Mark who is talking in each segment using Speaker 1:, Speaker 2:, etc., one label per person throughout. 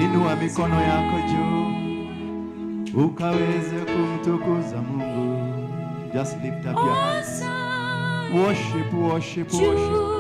Speaker 1: Inua mikono yako juu ukaweze kumtukuza Mungu. Just lift up your hands. Worship, worship, worship.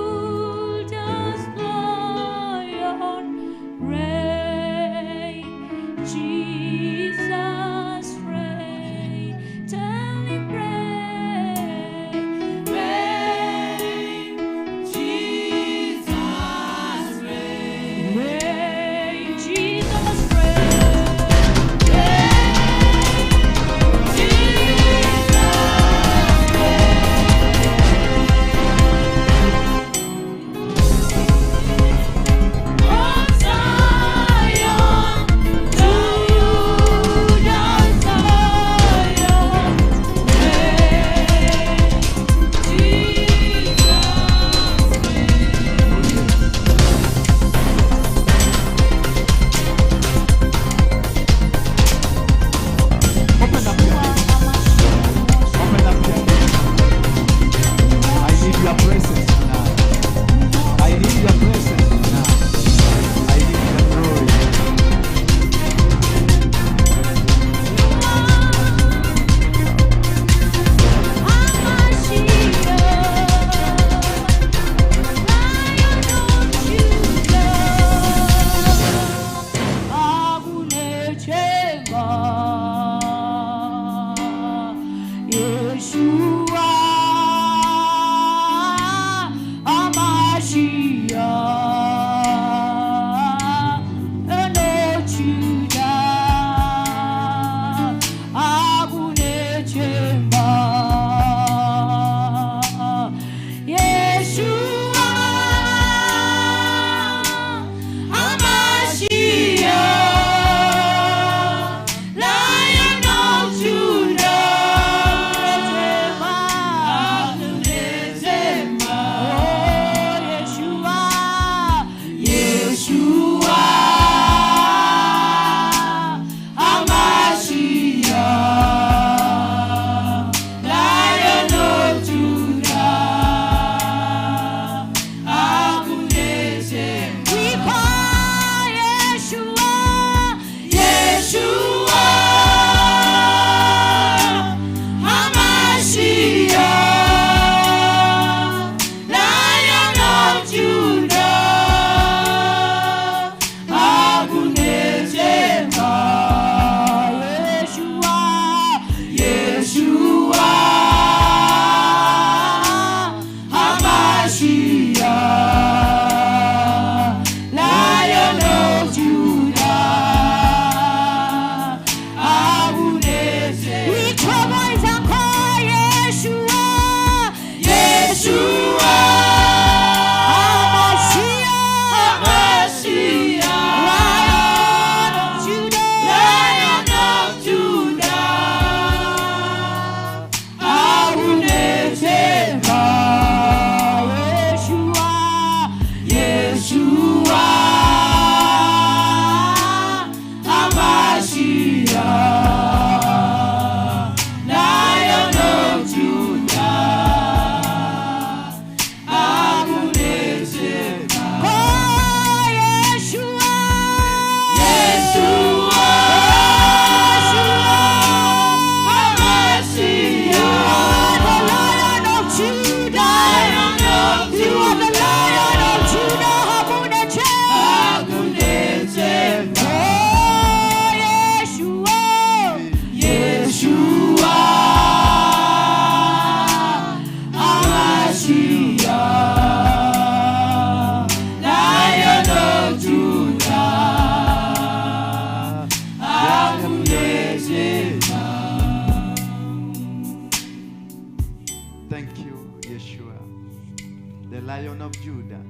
Speaker 1: Lion of Judah.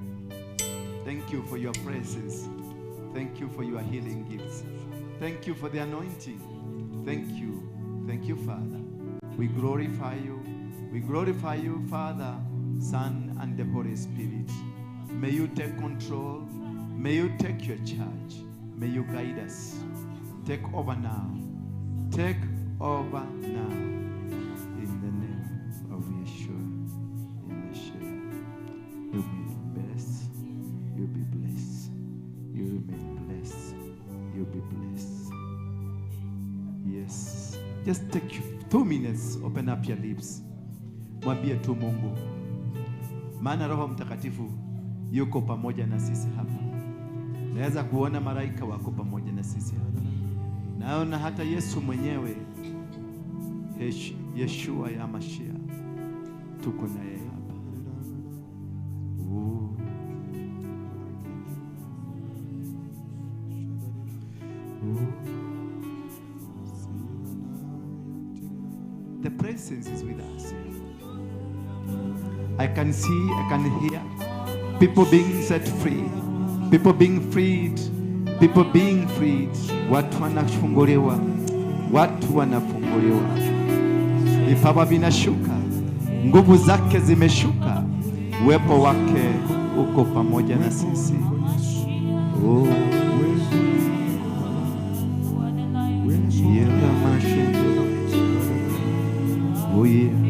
Speaker 1: Thank you for your presence. Thank you for your healing gifts. Thank you for the anointing. Thank you. Thank you, Father. We glorify you. We glorify you, Father, Son, and the Holy Spirit. May you take control. May you take your charge. May you guide us. Take over now. Take over now. In the name of Yeshua. You be blessed. You be blessed. You remain blessed. bless. Yes. Just take 2 minutes, open up your lips. Mwambie tu Mungu. Maana Roho Mtakatifu yuko pamoja na sisi hapa. Naweza kuona malaika wako pamoja na sisi hapa. Naona hata Yesu mwenyewe, Yeshua ya Mashia, tuko na yeye hapa. The presence is with us. I can see, I can hear people being set free, people being freed, people being freed. Watu wanafunguliwa, watu wanafunguliwa. Vipawa vinashuka, nguvu zake zimeshuka, uwepo wake uko pamoja na sisi. Oh, oh yeah.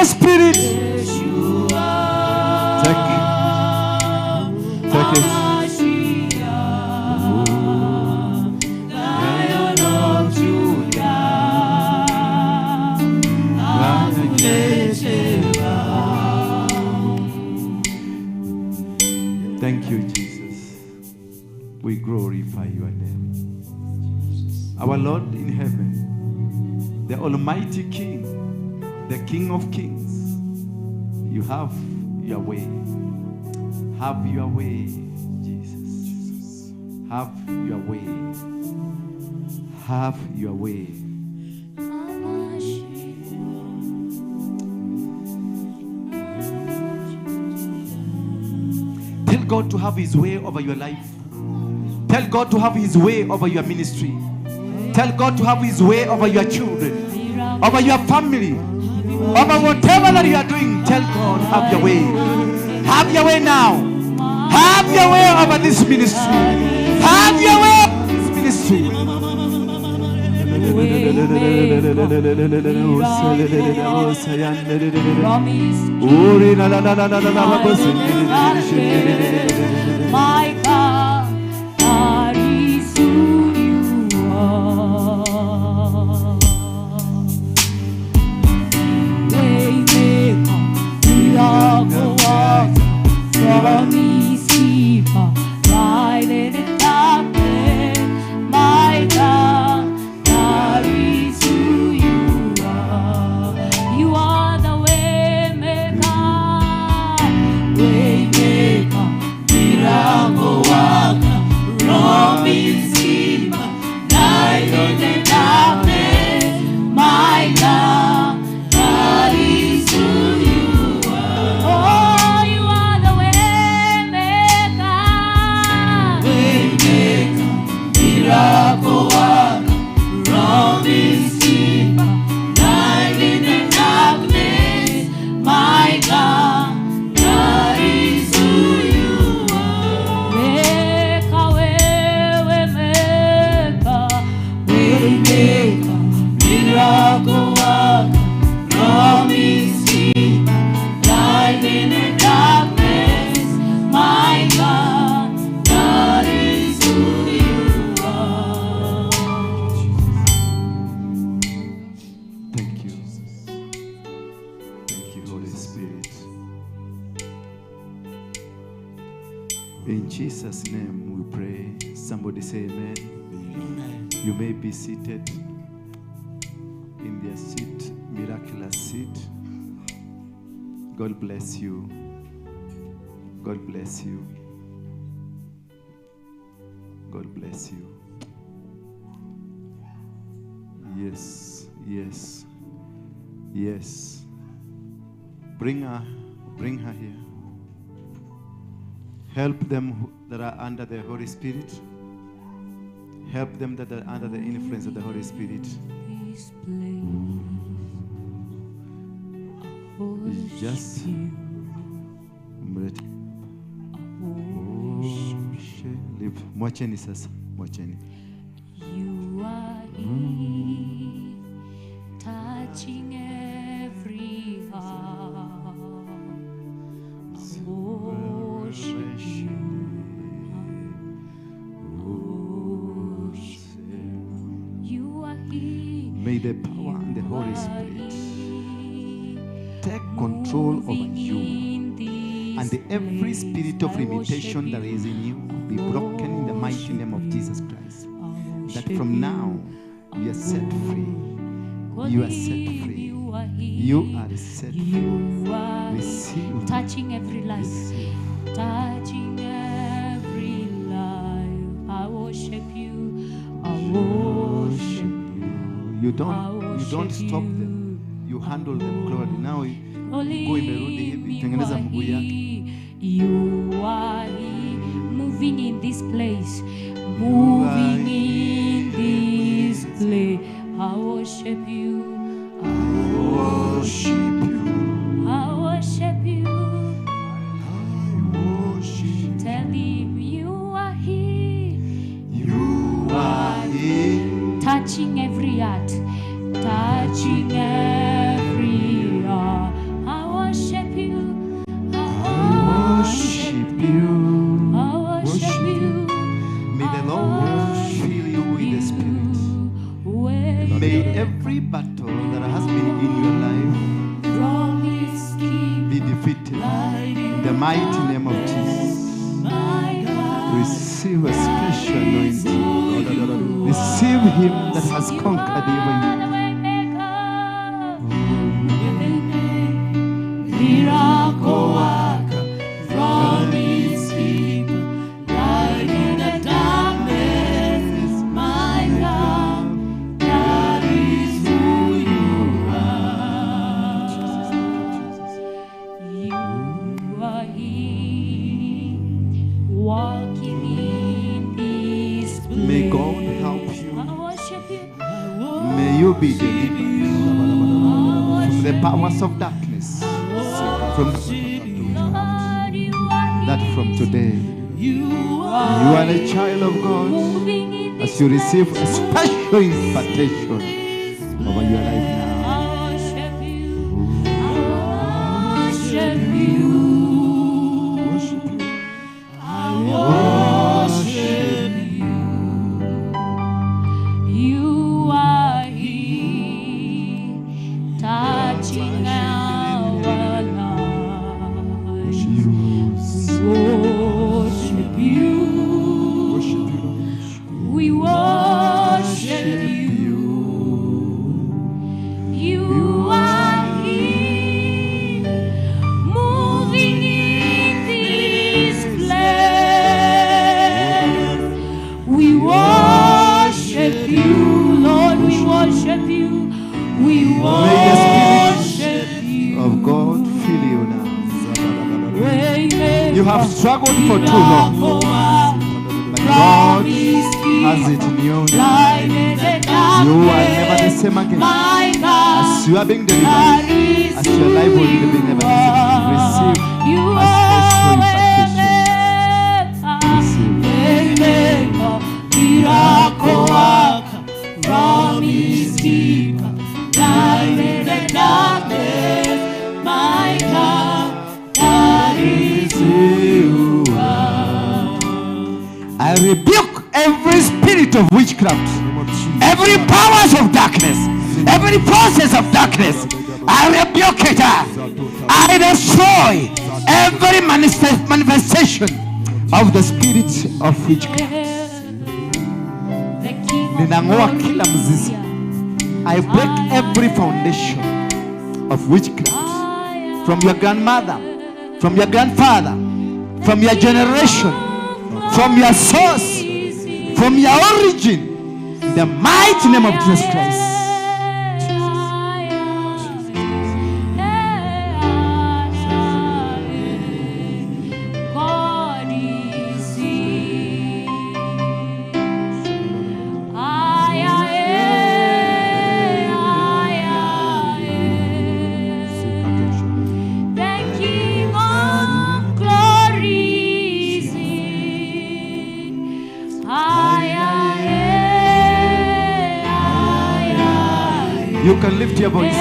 Speaker 1: Spirit, take it. Thank you, Jesus. We glorify your name. Our Lord in heaven, the Almighty King, the King of Kings, you have your way. Have your way, Jesus. Have your way. Have your way. Tell God to have His way over your life. Tell God to have His way over your ministry. Tell God to have His way over your children, over your family, over whatever that you are doing. Tell God, have your way. Have your way now. Have your way over this ministry. Have your way over this ministry.
Speaker 2: My God, that is who you are. Waymaker, miracle worker, promise keeper, light in the darkness. My God, that is who you are. You are the waymaker, waymaker, miracle worker, promise keeper, light in the darkness. My God, that is who you are. Oh, you are the waymaker.
Speaker 1: In Jesus' name we pray. Somebody say amen.
Speaker 2: Amen.
Speaker 1: You may be seated in their seat, miraculous seat. God bless you. God bless you. God bless you. Yes, yes, yes. Bring her here. Help them that are under the Holy Spirit. Help them that are under the influence of the Holy Spirit. Just mwacheni sasa, mwacheni.
Speaker 2: You are here, touching every heart. I worship you. You are here.
Speaker 1: May the power and the Holy Spirit take control of you, and every spirit of limitation that is in you be broken in the mighty name of Jesus Christ. That from now you are set free. You are set free. You are set free. Receive.
Speaker 2: Touching every life. Touching every life. I worship you. I worship you.
Speaker 1: You don't stop them. You handle them closely. Now go imerudi hivi, tengeneza mguu yake.
Speaker 2: You are moving in this place. Moving in this place. I worship you. I worship you. I worship you.
Speaker 1: I worship.
Speaker 2: Tell him you are here.
Speaker 1: You are here.
Speaker 2: Touching every heart. Touching every heart. I worship you. I worship you. I worship you.
Speaker 1: May the Lord fill you with the Spirit. May every battle that has been in your life be defeated in the mighty name of Jesus. Receive a special anointing. Receive Him that has conquered even you.
Speaker 2: Miracle worker, promise keeper, light in the darkness, my God, that is who you are. You are here, walking in this place.
Speaker 1: May God help you.
Speaker 2: I worship you.
Speaker 1: May you be delivered from the powers of darkness. That from today you are a child of God, as you receive a special impartation over your life now.
Speaker 2: I worship you. I worship you. I worship you. You are here, touching our lives. Worship you. We worship you. You are here, moving in this place. We worship you, Lord. We worship you. We
Speaker 1: May the
Speaker 2: worship
Speaker 1: Spirit
Speaker 2: you.
Speaker 1: of God fill you now.
Speaker 2: Waymaker,
Speaker 1: You have struggled for too long,
Speaker 2: miracle
Speaker 1: but God has it in you now.
Speaker 2: light in the
Speaker 1: You are never the
Speaker 2: darkness,
Speaker 1: same again.
Speaker 2: my God.
Speaker 1: As you are being delivered, as your life will be never the same. Receive a special impartation. Receive.
Speaker 2: Miracle worker, promise keeper, light in the darkness, my God, that is who you are.
Speaker 1: I rebuke every spirit of witchcraft, every powers of darkness, every process of darkness. I rebuke it. I destroy every manifestation of the spirit of witchcraft. Ninang'oa kila mzizi. I break every foundation of witchcraft from your grandmother, from your grandfather, from your generation, from your source, from your origin, in the mighty name of Jesus Christ. You can lift your voice.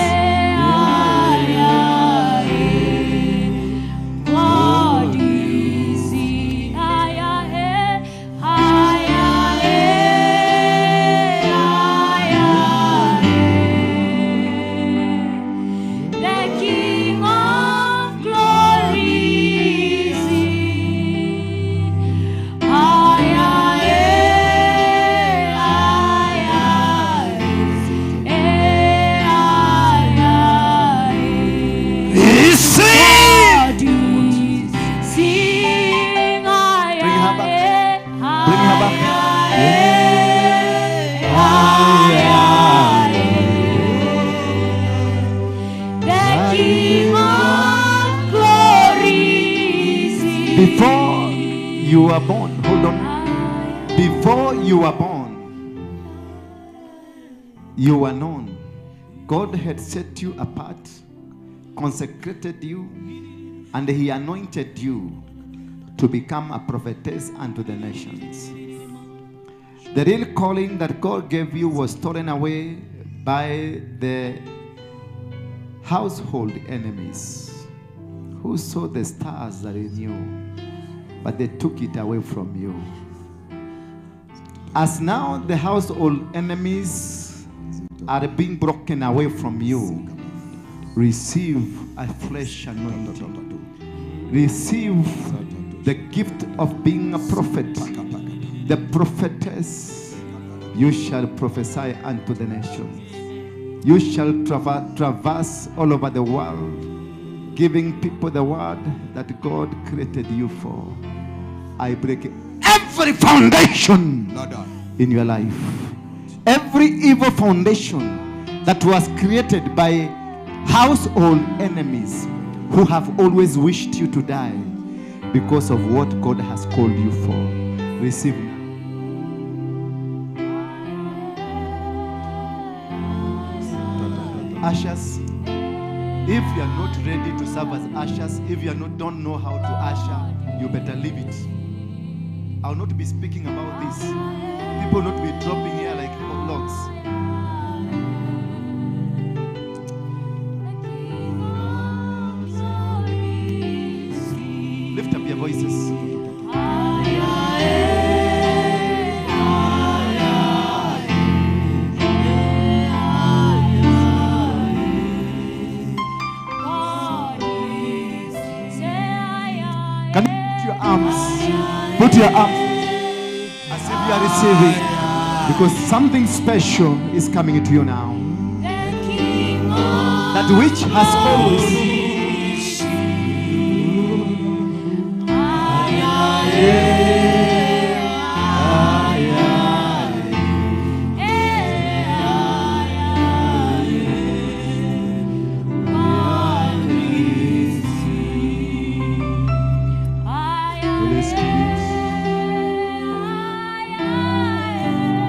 Speaker 1: Before you were born, hold on. Before you were born, you were known. God had set you apart, consecrated you, and He anointed you to become a prophetess unto the nations. The real calling that God gave you was stolen away by the household enemies who saw the stars that in you, but they took it away from you. As now the household enemies are being broken away from you, receive a fresh anointing. Receive the gift of being a prophet, the prophetess. You shall prophesy unto the nations. You shall traverse all over the world, giving people the word that God created you for. I break every foundation in your life. Every evil foundation that was created by household enemies who have always wished you to die because of what God has called you for. Receive now. Ushers, if you are not ready to serve as ushers, if you don't know how to usher, you better leave it. I will not be speaking about this. People will not be dropping here like logs. Lift up your voices. Can you put your arms? Put your arms as if you are receiving, because something special is coming into you now. That which has always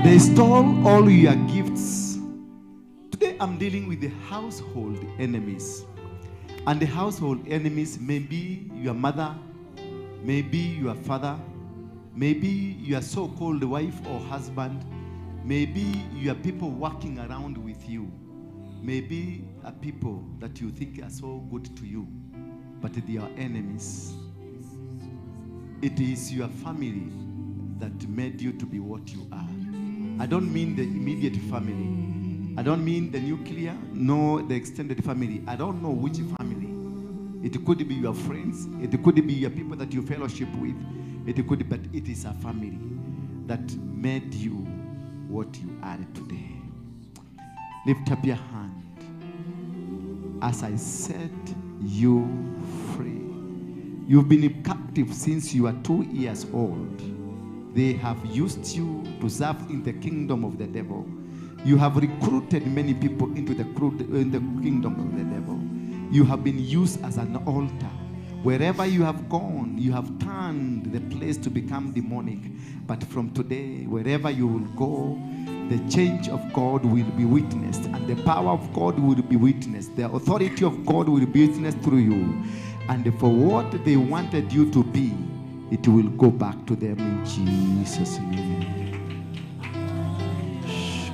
Speaker 1: they stole all your gifts. Today I'm dealing with the household enemies. And the household enemies may be your mother, maybe your father, maybe your so-called wife or husband, maybe your people working around with you, maybe a people that you think are so good to you, but they are enemies. It is your family that made you to be what you are. I don't mean the immediate family. I don't mean the nuclear, nor the extended family. I don't know which family. It could be your friends. It could be your people that you fellowship with. It could, but it is a family that made you what you are today. Lift up your hand as I set you free. You've been captive since you are 2 years old. They have used you to serve in the kingdom of the devil. You have recruited many people into the kingdom of the devil. You have been used as an altar. Wherever you have gone, you have turned the place to become demonic. But from today, wherever you will go, the change of God will be witnessed, and the power of God will be witnessed. The authority of God will be witnessed through you. And for what they wanted you to be, it will go back to them in Jesus' name.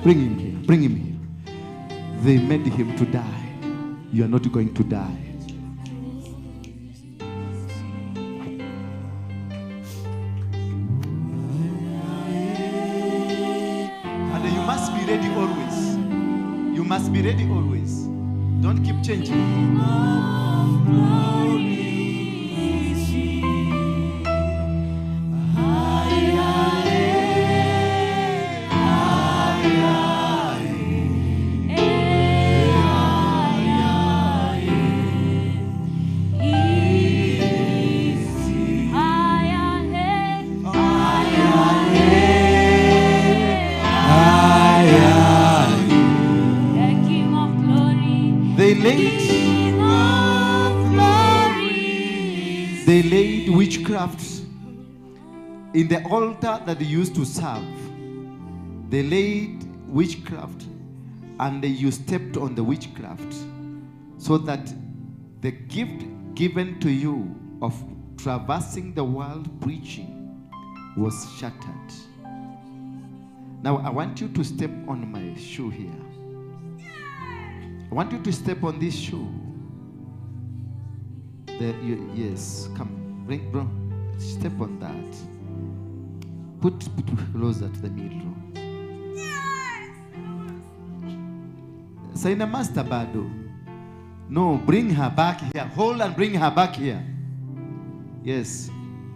Speaker 1: Bring him here. Bring him here. They made him to die. You are not going to die. And you must be ready always. You must be ready always. Don't keep changing. They laid witchcraft in the altar that they used to serve. They laid witchcraft and you stepped on the witchcraft so that the gift given to you of traversing the world preaching was shattered. Now I want you to step on my shoe here. I want you to step on this shoe. Yes, come, bring, bro. Step on that. Put closer to the middle. Saina Master Bado. No, bring her back here. Hold and bring her back here. Yes.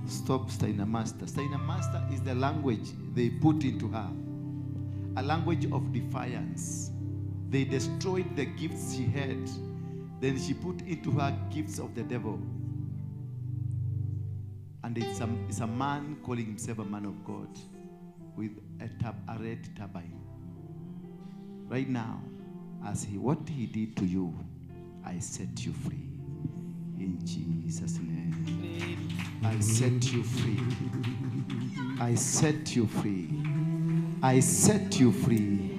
Speaker 1: Stop, Saina Master. Saina Master is the language they put into her. A language of defiance. They destroyed the gifts she had. Then she put into her gifts of the devil. And it's a man calling himself a man of God with a red turbine. Right now, what he did to you, I set you free. In Jesus' name. I set you free. I set you free. I set you free.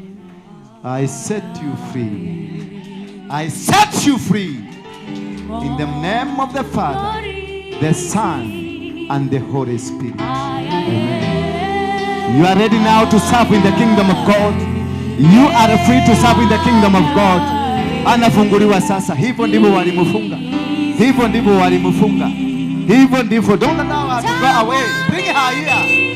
Speaker 1: I set you free. I set you free in the name of the Father, the Son, and the Holy Spirit. Amen. You are ready now to serve in the kingdom of God. You are free to serve in the kingdom of God. Anafunguliwa sasa. Hivyo ndivyo walimufunga. Hivyo ndivyo walimufunga. Hivyo ndivyo. Don't allow her to go away. Bring her here.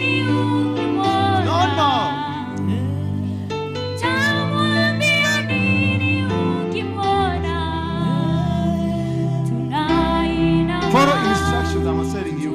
Speaker 1: Follow instructions I'm telling you.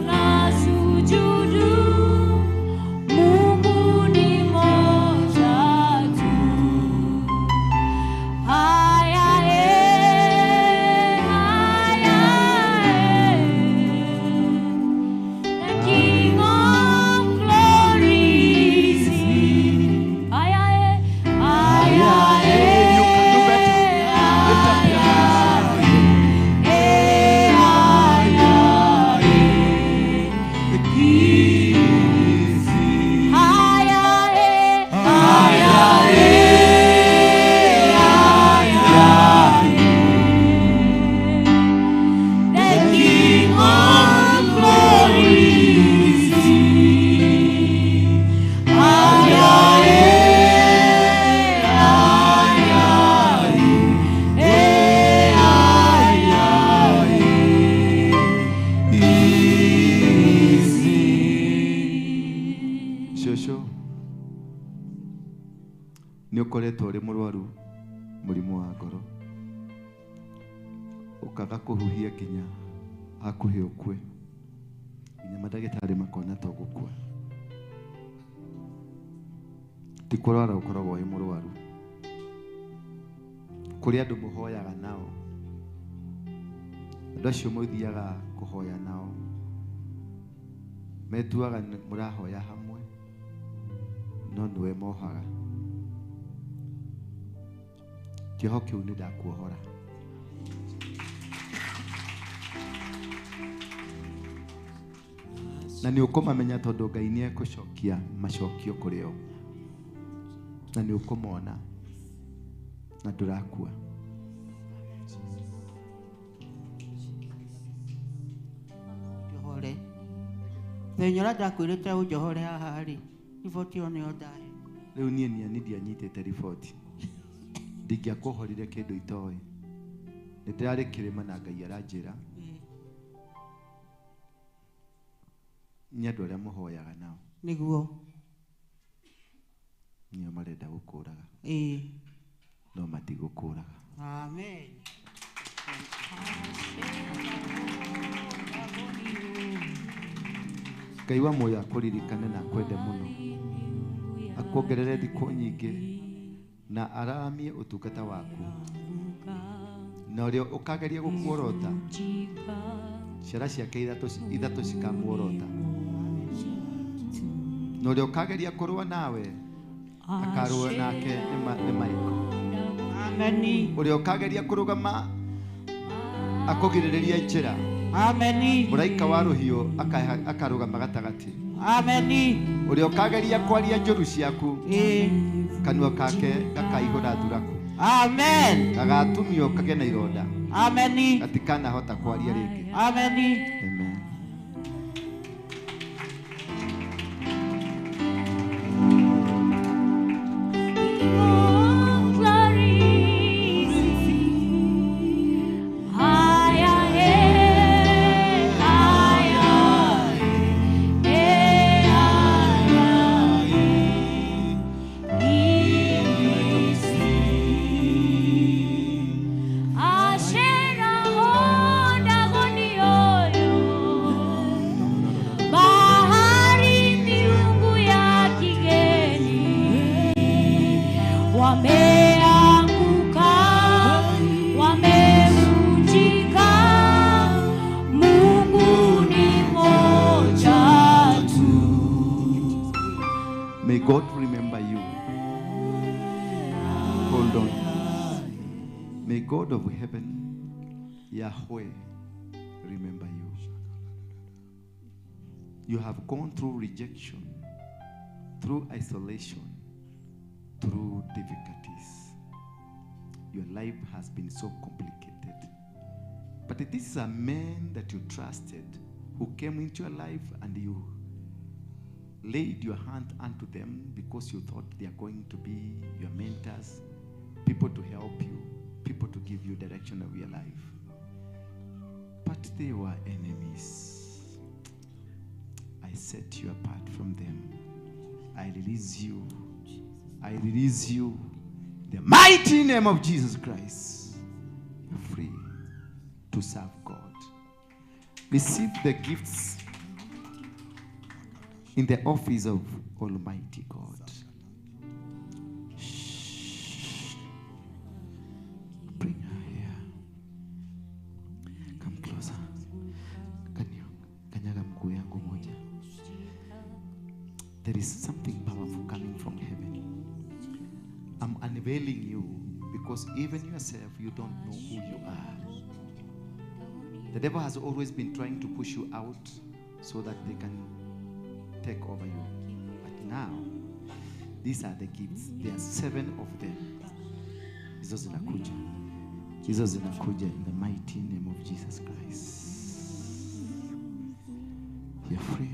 Speaker 1: ukaga kuhuhia kinya hakuhe ukwe kinya madagĩtarĩ makona to gũkua ti kũrwara ũkoragwo wĩ mũrwaru kũrĩ andũ mũhoyaga nao andũ acio mũthiaga kũhoya nao metuaga mũrahoya hamwe no nĩwe mohaga kĩoho kĩu nĩ ndakuohora na nĩ ũkũmamenya tondũ Ngai nĩ egũcokia macokio kũrĩ o na nĩ ũkũmona na ndũrakua
Speaker 2: johore Menyora ndakwĩrĩte ũnjohore haha rĩ riboti ĩyo nĩyo ndahe
Speaker 1: rĩu niĩ ndianyitĩte riboti ndingĩakũhorire kĩndũ itoĩ nĩ ndĩrarĩ kĩrĩma na Ngai aranjĩra nĩ andũ arĩa mũhoyaga nao
Speaker 2: nĩguo
Speaker 1: nĩo marenda gũkũraga no matigũkũraga
Speaker 2: amen
Speaker 1: Ngai wa muoyo akũririkane na akwende mũno akuongerere thikũ nyingĩ na araramie ũtungata waku na ũrĩa ũkageria gũkuorota ciara ciake ithatũ cikamuorota na ũrĩa ũkageria kũrũa nawe akarũa nake nĩ Maiko
Speaker 2: ameni
Speaker 1: ũrĩa ũkageria kũrũgama akũgirĩrĩria njĩra
Speaker 2: ameni
Speaker 1: mũraika wa rũhiũ akarũgama gatagatĩ
Speaker 2: ameni
Speaker 1: ũrĩa ũkageria kwaria njũru ciaku kanua kake gakaihũra thuraku
Speaker 2: amen
Speaker 1: gagatumio kagĩa na ironda
Speaker 2: ameni
Speaker 1: gatikanahota kwaria rĩngĩ
Speaker 2: ameni
Speaker 1: amen May God remember you. Hold on. May God of heaven, Yahweh, remember you. You have gone through rejection, through isolation, through difficulties. Your life has been so complicated. But this is a man that you trusted who came into your life and you laid your hand unto them because you thought they are going to be your mentors, people to help you, people to give you direction of your life. But they were enemies. I set you apart from them. I release you. I release you. In the mighty name of Jesus Christ, you're free to serve God. Receive the gifts in the office of Almighty God. Shh. Bring her here. Come closer. Kanyaga mguu yangu moja. There is something powerful coming from heaven. I'm unveiling you because even yourself, you don't know who you are. The devil has always been trying to push you out so that they can take over you. But now, these are the gifts. There are 7 of them. Hizo zinakuja. Hizo zinakuja in the mighty name of Jesus Christ. You're free.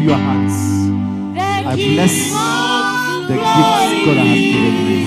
Speaker 1: your hands. I bless the gifts God has given me.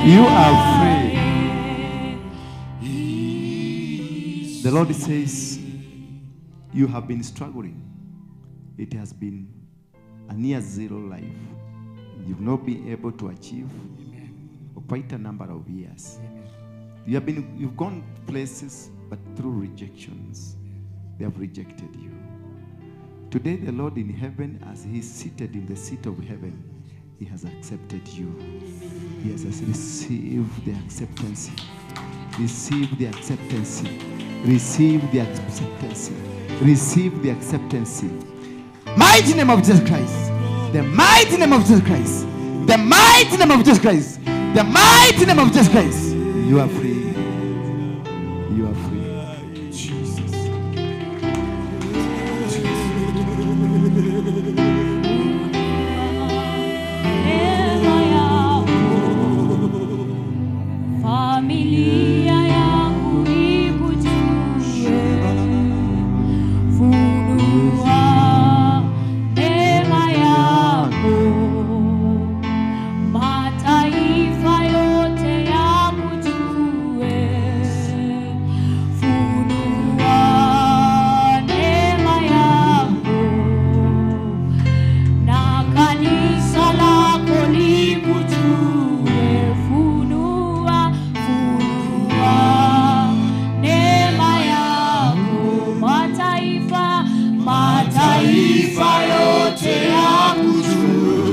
Speaker 1: You are free. The Lord says you have been struggling. It has been a near zero life. You've not been able to achieve for quite a number of years. You've gone places, but through rejections, they have rejected you. Today, the Lord in heaven, as He is seated in the seat of heaven, He has accepted you. He has received the acceptance. Receive the acceptance. Receive the acceptance. Receive the acceptance. Mighty name of Jesus Christ. The mighty name of Jesus Christ. The mighty name of Jesus Christ. The mighty name of Jesus Christ. You are free. You are free. Jesus.
Speaker 3: Familia yangu ikujue, funua neema yako, mataifa yote yakujue, funua neema yako, na kanisa lako likujue, funua neema yako, mataifa yote yakujue,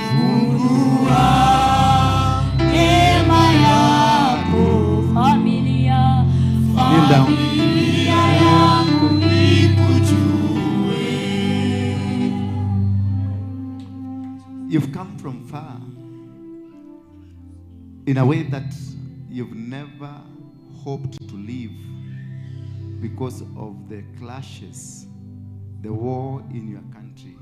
Speaker 3: funua neema yako, familia yangu ikujue.
Speaker 1: You've come from far in a way that you've never hoped to live because of the clashes, the war in your country.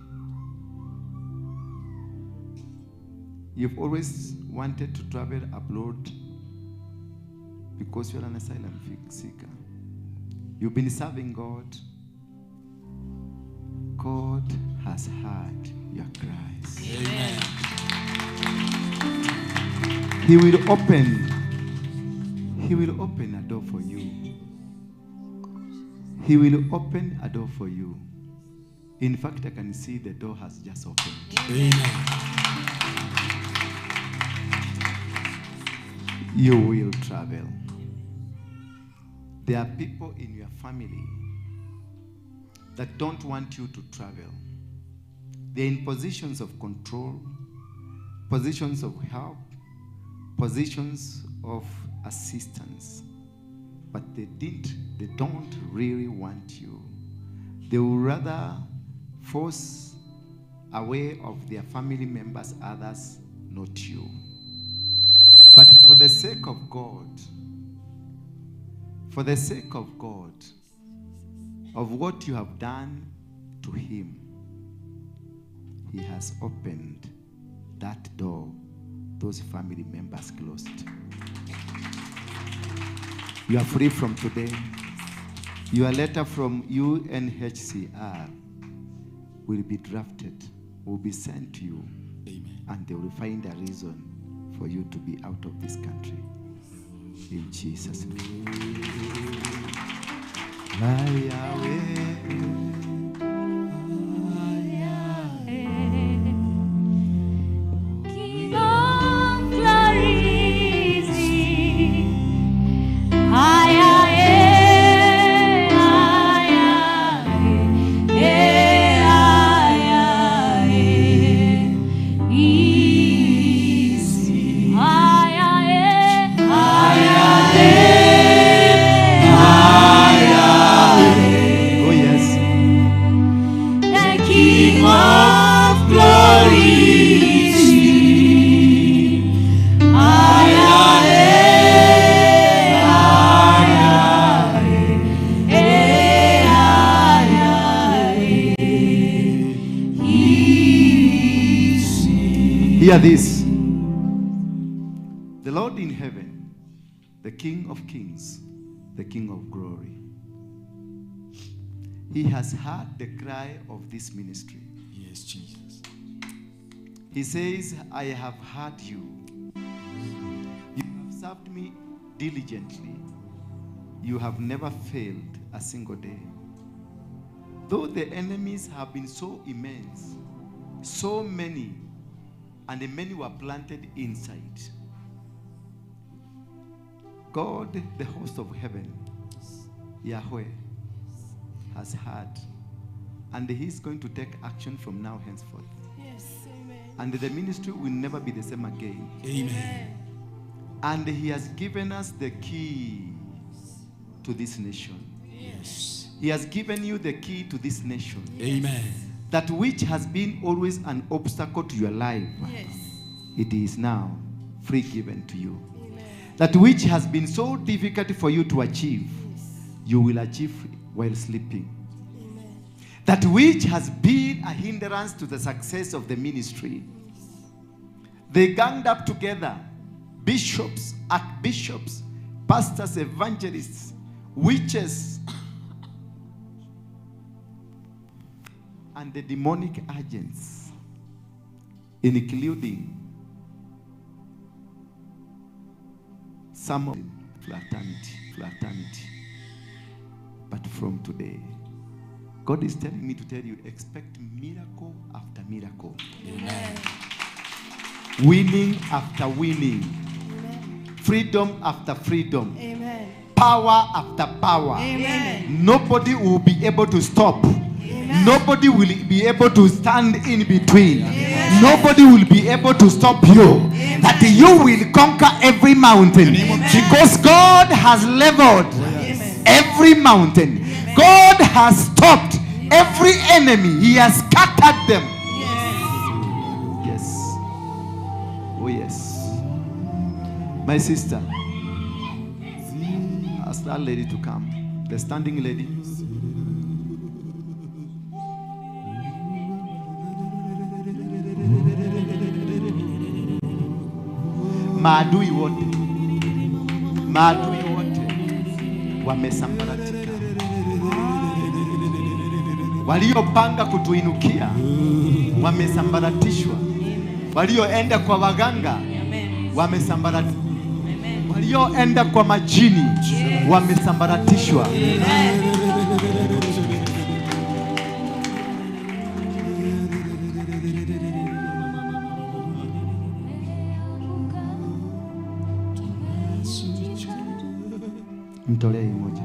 Speaker 1: You've always wanted to travel abroad because you're an asylum seeker. You've been serving God. God has heard your cries.
Speaker 3: Amen.
Speaker 1: He will open a door for you. He will open a door for you. In fact, I can see the door has just opened.
Speaker 3: Amen.
Speaker 1: You will travel. There are people in your family that don't want you to travel. They're in positions of control, positions of help, positions of assistance, but they don't really want you. They would rather force away of their family members, others, not you. But for the sake of God, of what you have done to him, he has opened that door those family members closed. You are free from today. Your letter from UNHCR will be drafted, will be sent to you.
Speaker 3: Amen.
Speaker 1: And they will find a reason for you to be out of this country. In Jesus' name.
Speaker 4: King of glory,
Speaker 1: Hear this. The Lord in heaven, the King of kings, the King of glory, he has heard the cry of this ministry.
Speaker 3: Yes, Jesus.
Speaker 1: He says, I have heard you. You have served me diligently. You have never failed a single day. Though the enemies have been so immense, so many, and the many were planted inside, God, the host of heaven, Yahweh, has heard, and he is going to take action from now henceforth.
Speaker 5: Yes, amen.
Speaker 1: And the ministry will never be the same again.
Speaker 3: Amen.
Speaker 1: And he has given us the key to this nation.
Speaker 3: Yes.
Speaker 1: He has given you the key to this nation.
Speaker 3: Amen.
Speaker 1: That which has been always an obstacle to your life,
Speaker 5: Yes.
Speaker 1: it is now free given to you.
Speaker 5: Amen.
Speaker 1: That which has been so difficult for you to achieve, you will achieve while sleeping.
Speaker 5: Amen.
Speaker 1: That which has been a hindrance to the success of the ministry, they ganged up together, bishops, archbishops, pastors, evangelists, witches, and the demonic agents, including some of fraternity. But from today, God is telling me to tell you, expect miracle after miracle.
Speaker 5: Amen.
Speaker 1: Winning after winning.
Speaker 5: Amen.
Speaker 1: Freedom after freedom.
Speaker 5: Amen.
Speaker 1: Power after power.
Speaker 5: Amen.
Speaker 1: Nobody will be able to stop.
Speaker 5: Amen.
Speaker 1: Nobody will be able to stand in between. Nobody will be able to stop you. That you will conquer every mountain. Because God has leveled every mountain. God has stopped every enemy. He has scattered them. Yes. Oh yes. My sister, ask that lady to come. The standing lady. Maadui wote wamesambaratika. Waliopanga kutuinukia wamesambaratishwa. Walioenda kwa waganga wamesambaratishwa. Walioenda kwa majini wamesambaratishwa. Mtolee moja.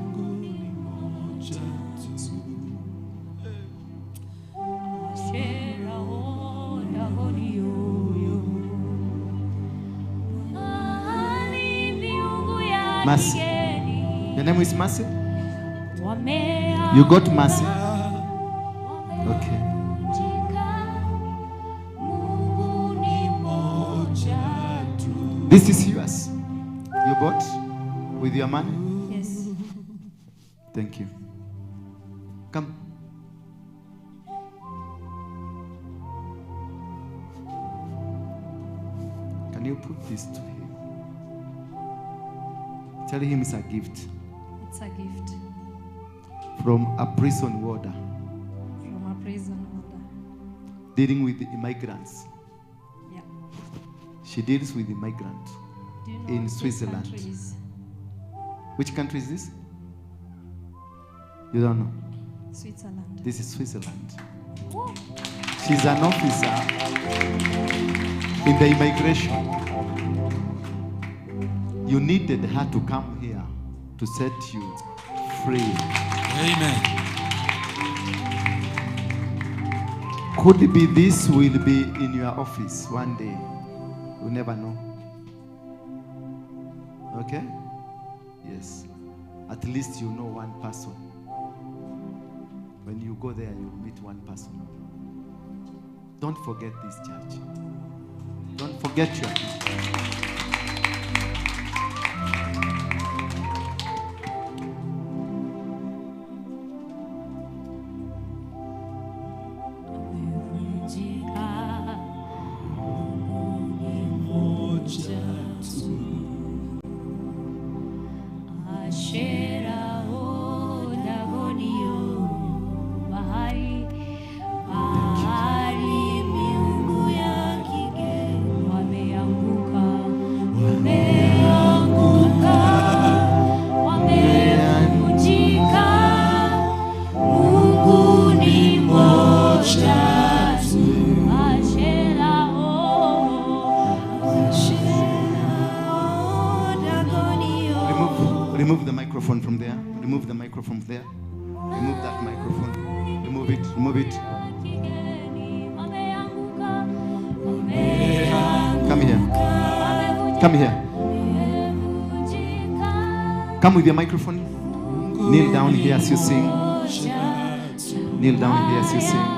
Speaker 1: Mercy. Your name is Mercy? You got Mercy? Okay. This is yours. bought with your money?
Speaker 3: Yes.
Speaker 1: Thank you. Come. Can you put this to him? Tell him it's a gift
Speaker 3: It's a gift
Speaker 1: from a prison warder
Speaker 3: from a prison order.
Speaker 1: dealing with the immigrants.
Speaker 3: Yeah.
Speaker 1: She deals with immigrants.
Speaker 3: Do you know
Speaker 1: In
Speaker 3: what this
Speaker 1: Switzerland.
Speaker 3: country is?
Speaker 1: Which country is this? You don't know.
Speaker 3: Switzerland.
Speaker 1: This is Switzerland. She's an officer in the immigration. You needed her to come here to set you free.
Speaker 6: Amen.
Speaker 1: Could it be this will be in your office one day? You never know. Okay? Yes. At least you know one person. When you go there, you'll meet one person. Don't forget this, church. Don't forget your people. Remove the microphone from there. Remove the microphone from there. Remove that microphone. Remove it. Remove it. Come here. Come here. Come with your microphone. Kneel down here as you sing. Kneel down here as you sing.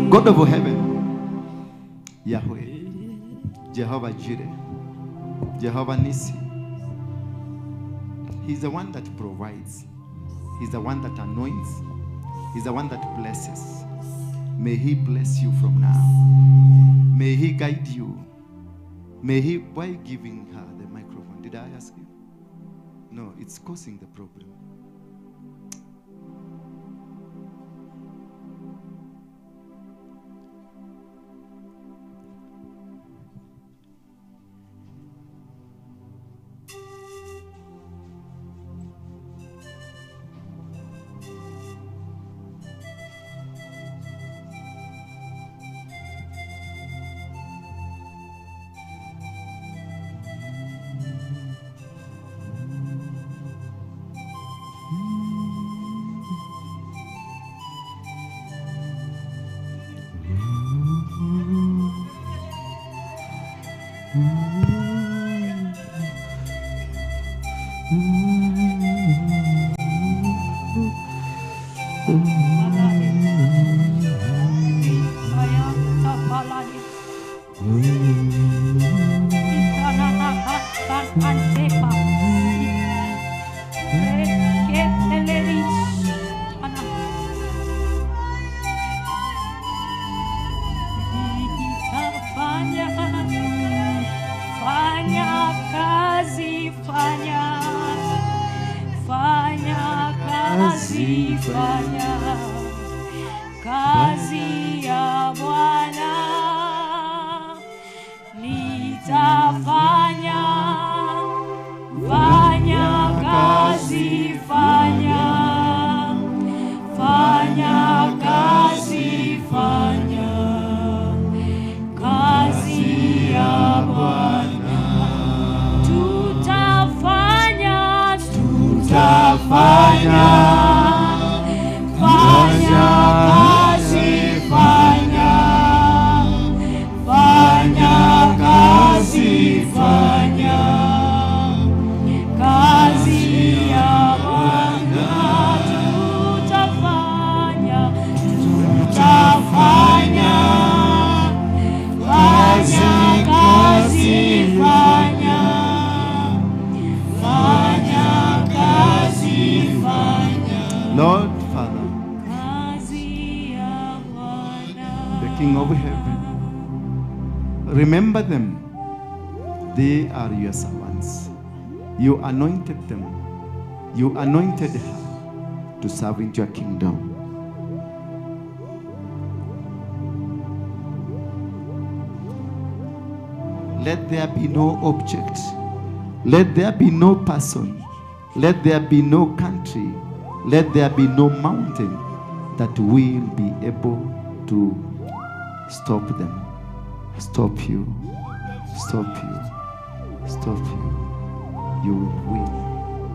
Speaker 1: God of heaven, Yahweh, Jehovah Jireh, Jehovah Nissi. He's the one that provides. He's the one that anoints. He's the one that blesses. May He bless you from now. May He guide you. May He, why giving her the microphone? Did I ask you? No, it's causing the problem.
Speaker 4: Kazi ya Bwana nitafanya, fanya kazi, fanya kazi, fanya kazi ya Bwana. Tutafanya, tutafanya
Speaker 1: King of heaven, remember them. They are your servants. You anointed them. You anointed her to serve into your kingdom. Let there be no object. Let there be no person. Let there be no country. Let there be no mountain that will be able to stop them. Stop you. Stop you. Stop you. You will win.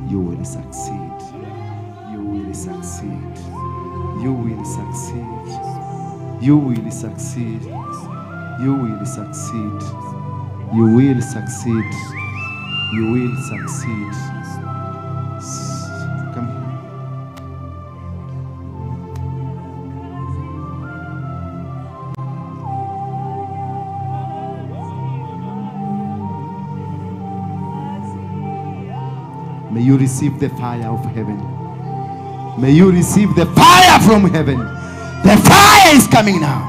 Speaker 1: You will succeed. You will succeed. You will succeed. You will succeed. You will succeed. You will succeed. You will succeed. Come here. May you receive the fire of heaven. May you receive the fire from heaven. The fire is coming now.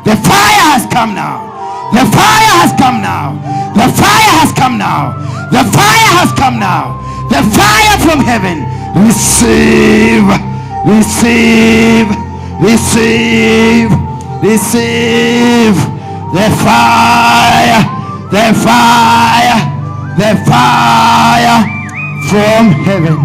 Speaker 1: The fire has come now. The fire has come now. The fire has come now. The fire has come now. The fire from heaven. Receive. Receive. Receive. Receive. The fire. The fire. The fire from heaven.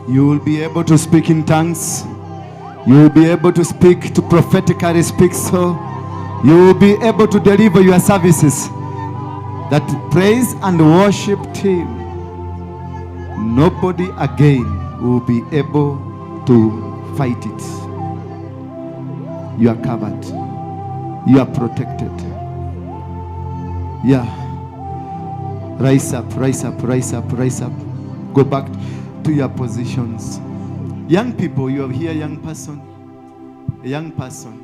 Speaker 1: You will be able to speak in tongues. You will be able to speak, to prophetically speak so. You will be able to deliver your services. That praise and worship team, nobody again will be able to fight it. You are covered. You are protected. Yeah. Rise up, rise up, rise up, rise up. Go back to your positions. Young people, you are here, young person, young person,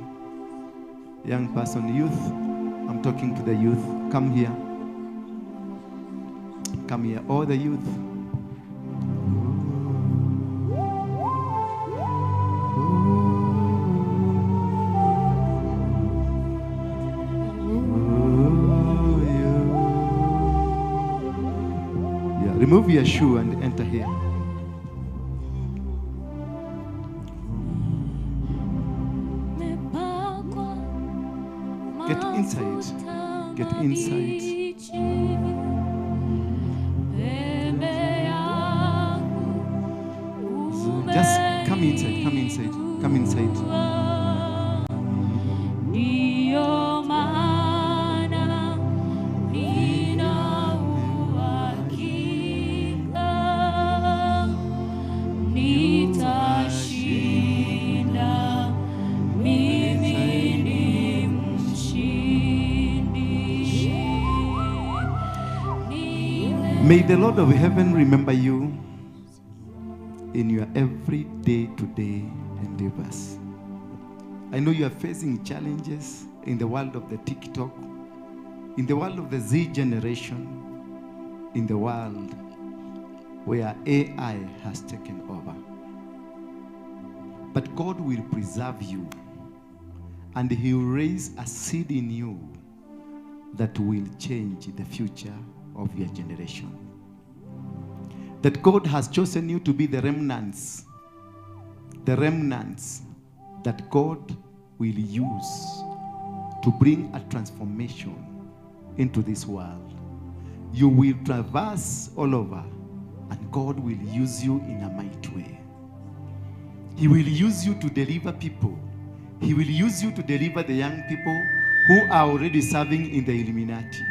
Speaker 1: young person, youth. I'm talking to the youth. Come here. Come here. All the youth. Yeah. Remove your shoe and enter here. Get inside. Get inside. Just come inside. Come inside. Come inside.
Speaker 4: Ndio maana nina uhakika nitashinda. Mimi ni mshindi.
Speaker 1: May the Lord of heaven remember you in your everyday today endeavors. I know you are facing challenges in the world of the TikTok, in the world of the Z generation, in the world where AI has taken over. But God will preserve you, and He will raise a seed in you that will change the future of your generation. That God has chosen you to be the remnants that God will use to bring a transformation into this world. You will traverse all over, and God will use you in a mighty way. He will use you to deliver people. He will use you to deliver the young people who are already serving in the Illuminati,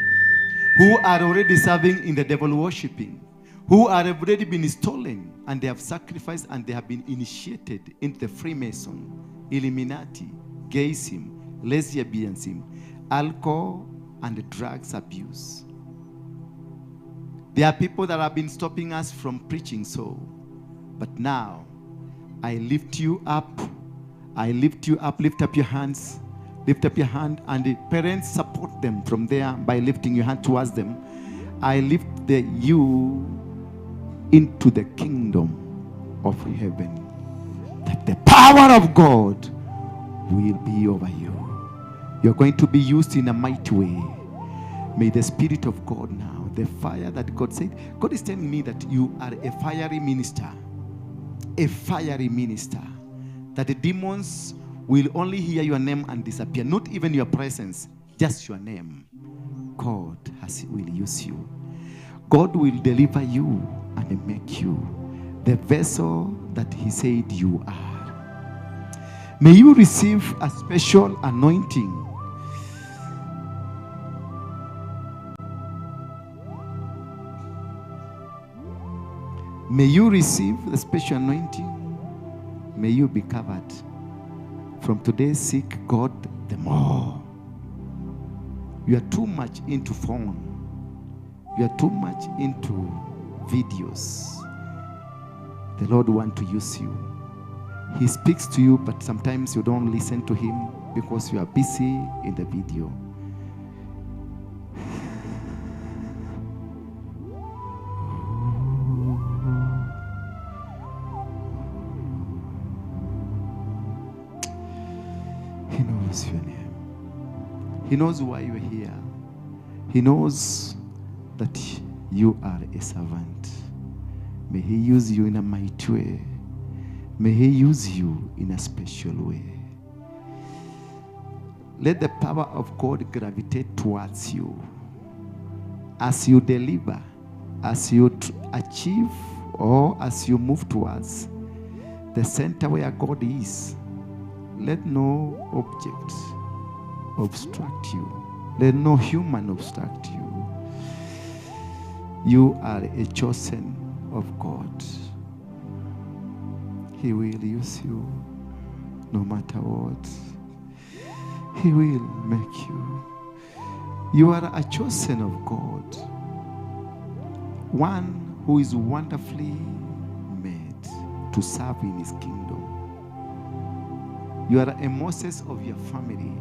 Speaker 1: who are already serving in the devil worshipping, who are already been stolen, and they have sacrificed and they have been initiated into the Freemason Illuminati, gayism, lesbianism, alcohol and drugs abuse. There are people that have been stopping us from preaching so. But now, I lift you up. I lift you up. Lift up your hands. Lift up your hand. And the parents support them from there by lifting your hand towards them. I lift you into the kingdom of heaven. That the power of God will be over you. You're going to be used in a mighty way. May the Spirit of God now, the fire that God said, God is telling me that you are a fiery minister. A fiery minister. That the demons will only hear your name and disappear. Not even your presence, just your name. God will use you. God will deliver you and make you the vessel that He said you are. May you receive a special anointing. May you receive the special anointing. May you be covered. From today, seek God the more. You are too much into phone. You are too much into videos. The Lord wants to use you. He speaks to you, but sometimes you don't listen to Him because you are busy in the video. He knows your name. He knows why you are here. He knows that you are a servant. May He use you in a mighty way. May He use you in a special way. Let the power of God gravitate towards you. As you deliver, as you achieve, or as you move towards the center where God is, let no object obstruct you. Let no human obstruct you. You are a chosen of God. He will use you no matter what. He will make you. You are a chosen of God. One who is wonderfully made to serve in His kingdom. You are a Moses of your family.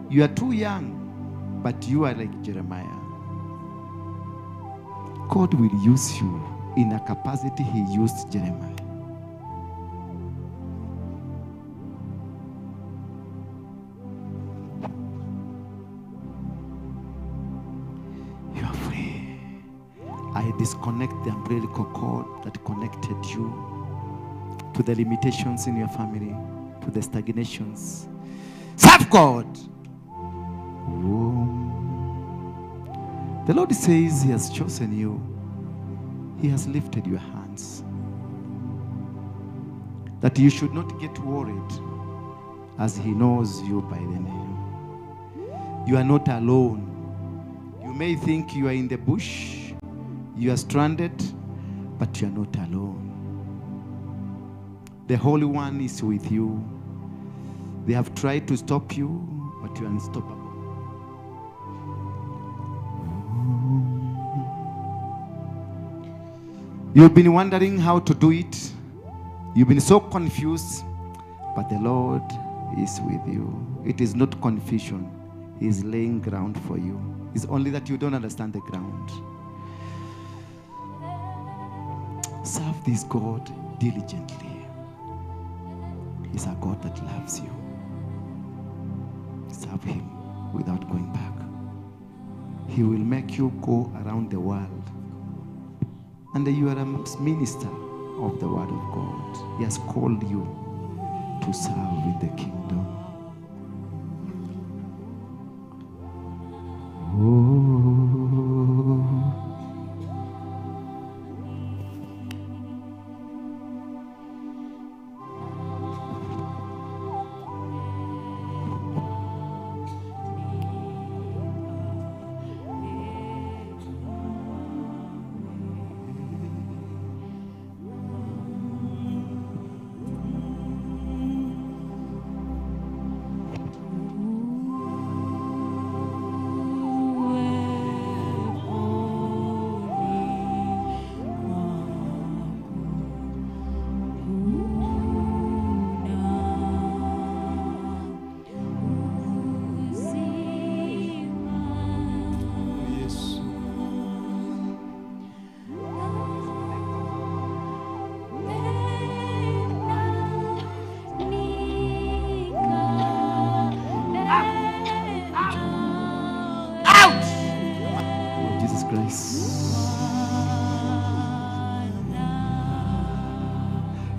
Speaker 1: You are too young, but you are like Jeremiah. God will use you in a capacity He used Jeremiah. You are free. I disconnect the umbilical cord that connected you to the limitations in your family, to the stagnations. Serve God. The Lord says He has chosen you. He has lifted your hands. That you should not get worried, as He knows you by the name. You are not alone. You may think you are in the bush, you are stranded, but you are not alone. The Holy One is with you. They have tried to stop you, but you are unstoppable. You've been wondering how to do it. You've been so confused, but the Lord is with you. It is not confusion. He is laying ground for you. It's only that you don't understand the ground. Serve this God diligently. He's a God that loves you. Serve Him without going back. He will make you go around the world. And you are a minister of the Word of God. He has called you to serve in the kingdom.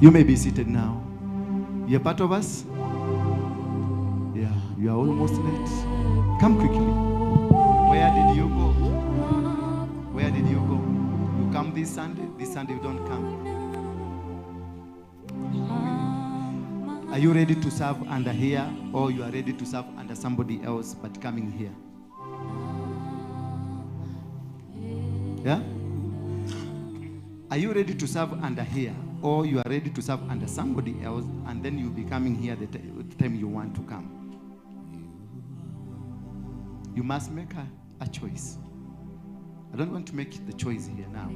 Speaker 1: You may be seated now. You're part of us? Yeah, you are almost late. Come quickly. Where did you go? Where did you go? You come this Sunday? This Sunday you don't come. Are you ready to serve under here, or you are ready to serve under somebody else but coming here? Yeah? Are you ready to serve under here, or you are ready to serve under somebody else and then you'll be coming here the time you want to come? You must make a choice. I don't want to make the choice here now,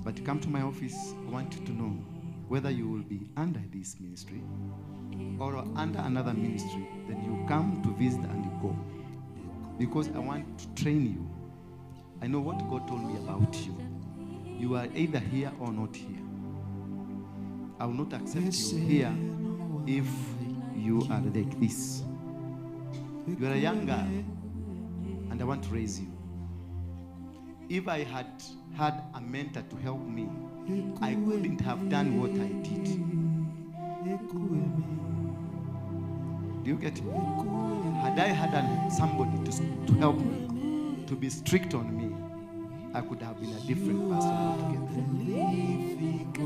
Speaker 1: but come to my office. I want you to know whether you will be under this ministry or under another ministry. Then you come to visit and you go, because I want to train you. I know what God told me about you. You are either here or not here. I will not accept you here if you are like this. You are a young girl, and I want to raise you. If I had had a mentor to help me, I couldn't have done what I did. Do you get me? Had I had somebody to help me, to be strict on me, I could have been a different person altogether.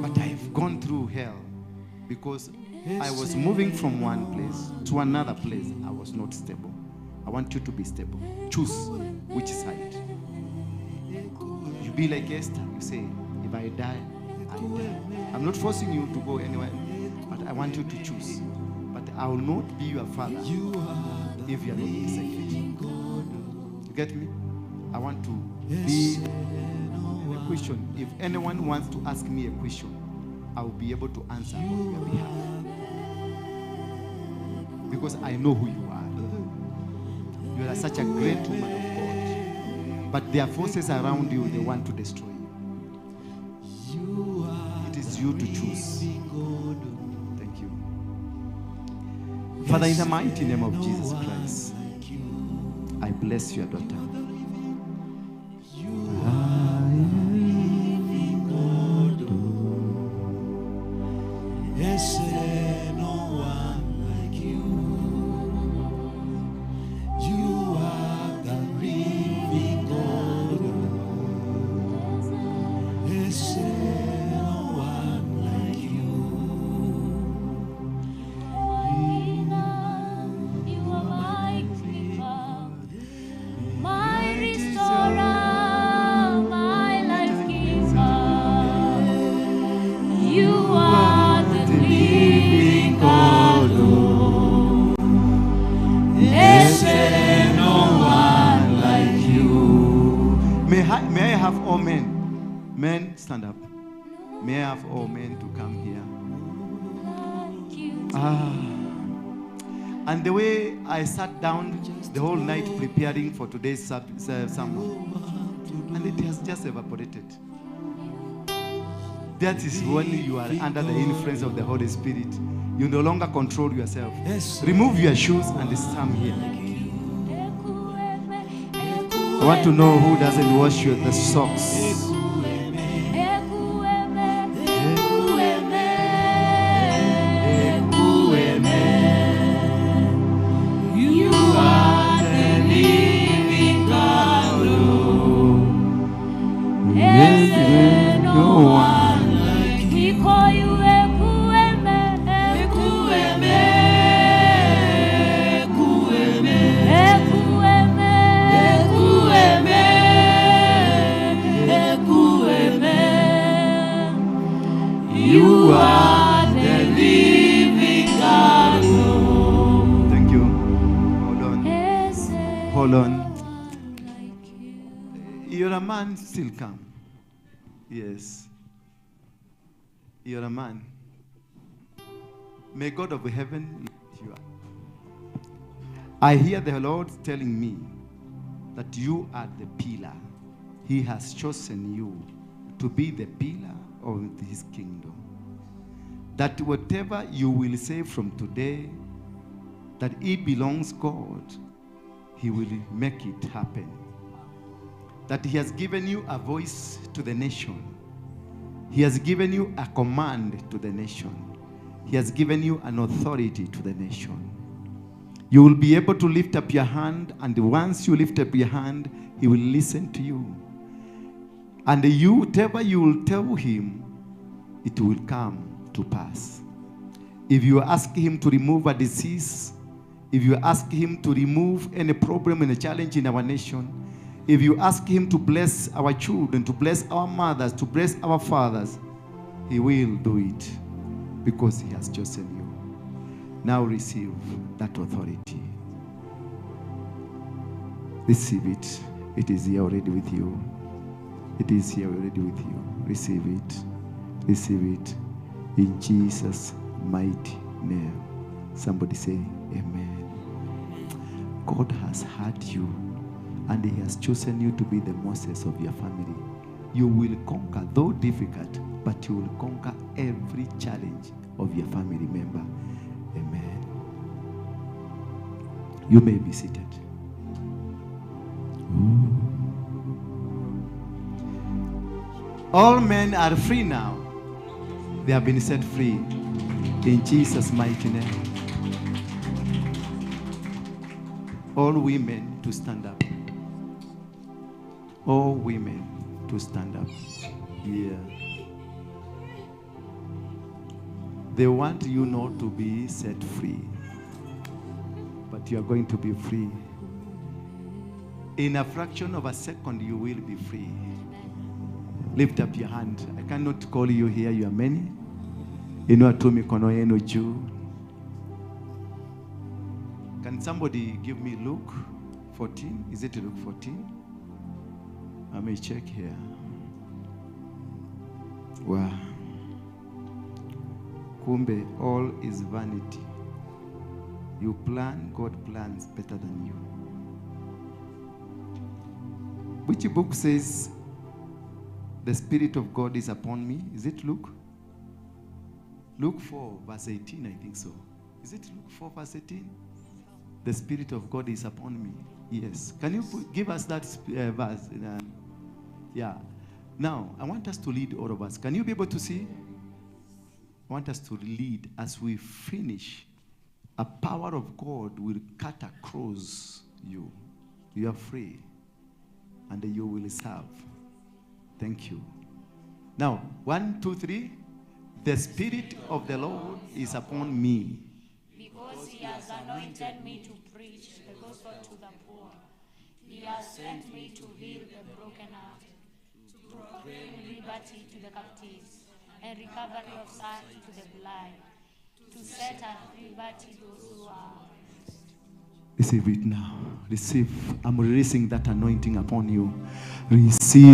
Speaker 1: But I've gone through hell because I was moving from one place to another place. I was not stable. I want you to be stable. Choose which side. You be like Esther. You say, if I die, I die. I'm not forcing you to go anywhere, but I want you to choose. But I will not be your father if you are not decided. You get me? I want to be in a question. If anyone wants to ask me a question, I will be able to answer on your behalf. Because I know who you are. You are such a great woman of God. But there are forces around you, they want to destroy you. It is you to choose. Thank you. Father, in the mighty name of Jesus Christ, I bless your daughter. May I have all men? Men, stand up. May I have all men to come here? And the way I sat down the whole night preparing for today's sermon, and it has just evaporated. That is when you are under the influence of the Holy Spirit. You no longer control yourself. Remove your shoes and stand here. I want to know who doesn't wash the socks.
Speaker 4: You are the living God. There's no one like you. We call you Ekueme, Ekueme, Ekueme, Ekueme, Ekueme, Ekueme. You are the living God.
Speaker 1: Thank you. Hold on. You're a man, still come. Yes. You're a man. May God of heaven lift you up. I hear the Lord telling me that you are the pillar. He has chosen you to be the pillar of his kingdom. That whatever you will say from today, that it belongs God, he will make it happen. That he has given you a voice to the nation. He has given you a command to the nation. He has given you an authority to the nation. You will be able to lift up your hand, and once you lift up your hand, he will listen to you. And whatever you will tell him, it will come to pass. If you ask him to remove a disease, if you ask him to remove any problem and a challenge in our nation, if you ask him to bless our children, to bless our mothers, to bless our fathers, he will do it because he has chosen you. Now receive that authority. Receive it. It is here already with you. It is here already with you. Receive it. Receive it. In Jesus' mighty name. Somebody say amen. God has heard you, and he has chosen you to be the Moses of your family. You will conquer, though difficult, but you will conquer every challenge of your family member. Amen. You may be seated. All men are free now. They have been set free in Jesus' mighty name. All women to stand up. All women to stand up. Yeah. They want you not to be set free, but you are going to be free. In a fraction of a second, you will be free. Lift up your hand. I cannot call you here. You are many. Inua tu mikono yenu juu. Can somebody give me Luke 14? Is it Luke 14? I may check here. Wow. Kumbe, all is vanity. You plan, God plans better than you. Which book says the Spirit of God is upon me? Is it Luke? Luke 4 verse 18, I think so. Is it Luke 4 verse 18? The Spirit of God is upon me. Yes. Can you give us that verse? Yeah. Now, I want us to lead all of us. Can you be able to see? I want us to lead as we finish. A power of God will cut across you. You are free. And you will serve. Thank you. Now, 1, 2, 3. The Spirit of the Lord is upon me.
Speaker 4: Because he has anointed me to preach the gospel to the poor. He has sent me to heal the brokenhearted, to proclaim liberty to the captives, and recovery of sight to the blind, to set at liberty those who are oppressed.
Speaker 1: Receive it now. Receive. I'm releasing that anointing upon you. Receive.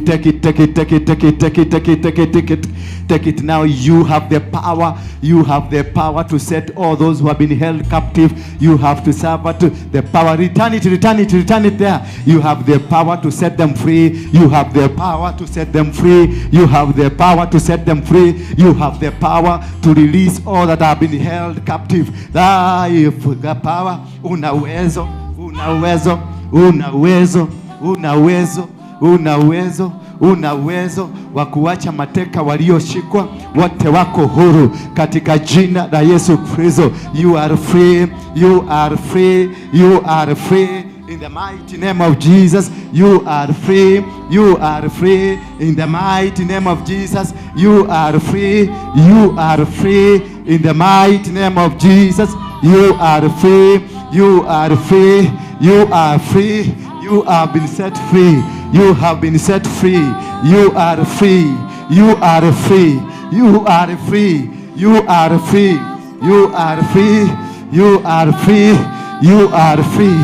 Speaker 1: Take it, take it, take it, take it, take it, take it, take it, take it. Take it now. You have the power. You have the power to set all those who have been held captive. You have to serve the power. Return it, return it, return it there. You have the power to set them free. You have the power to set them free. You have the power to set them free. You have the power to release all that have been held captive. The power. Una uwezo, una uwezo, una uwezo, una uwezo, una uwezo, una uwezo wa kuacha mateka walioshikwa wote wako huru katika jina la Yesu Kristo. You are free, you are free, you are free in the mighty name of Jesus. You are free, you are free in the mighty name of Jesus. You are free, you are free in the mighty name of Jesus. You are free, you are free, you are free. You have been set free. You have been set free. You are free. You are free. You are free. You are free. You are free. You are free. You are free.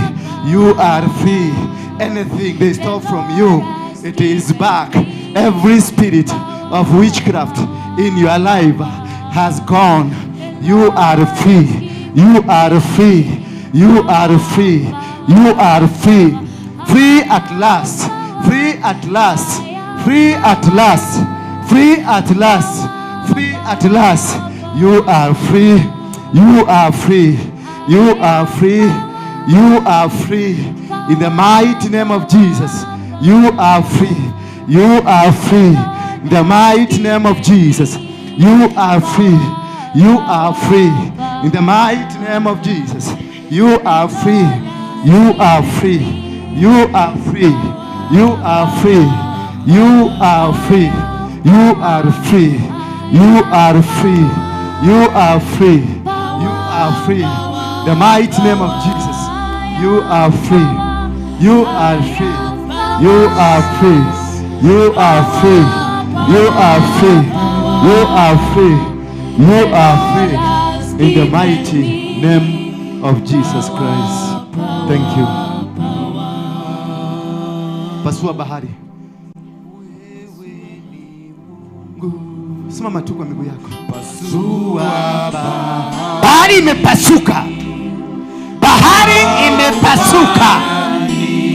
Speaker 1: You are free. Anything they stole from you, it is back. Every spirit of witchcraft in your life has gone. You are free. You are free. You are free. You are free. Free at last. Free at last. Free at last. Free at last. Free at last. You are free. You are free. You are free. You are free. In the mighty name of Jesus. You are free. You are free. In the mighty name of Jesus. You are free. You are free. In the mighty name of Jesus. You are free. You are free. You are free. You are free. You are free. You are free. You are free. You are free. You are free. The mighty name of Jesus. You are free. You are free. You are free. You are free. You are free. You are free. You are free. In the mighty name of Jesus Christ. Thank you. Pasua bahari. Simama tu kwa miguu yako. Pasua bahari. Bahari imepasuka. Bahari imepasuka.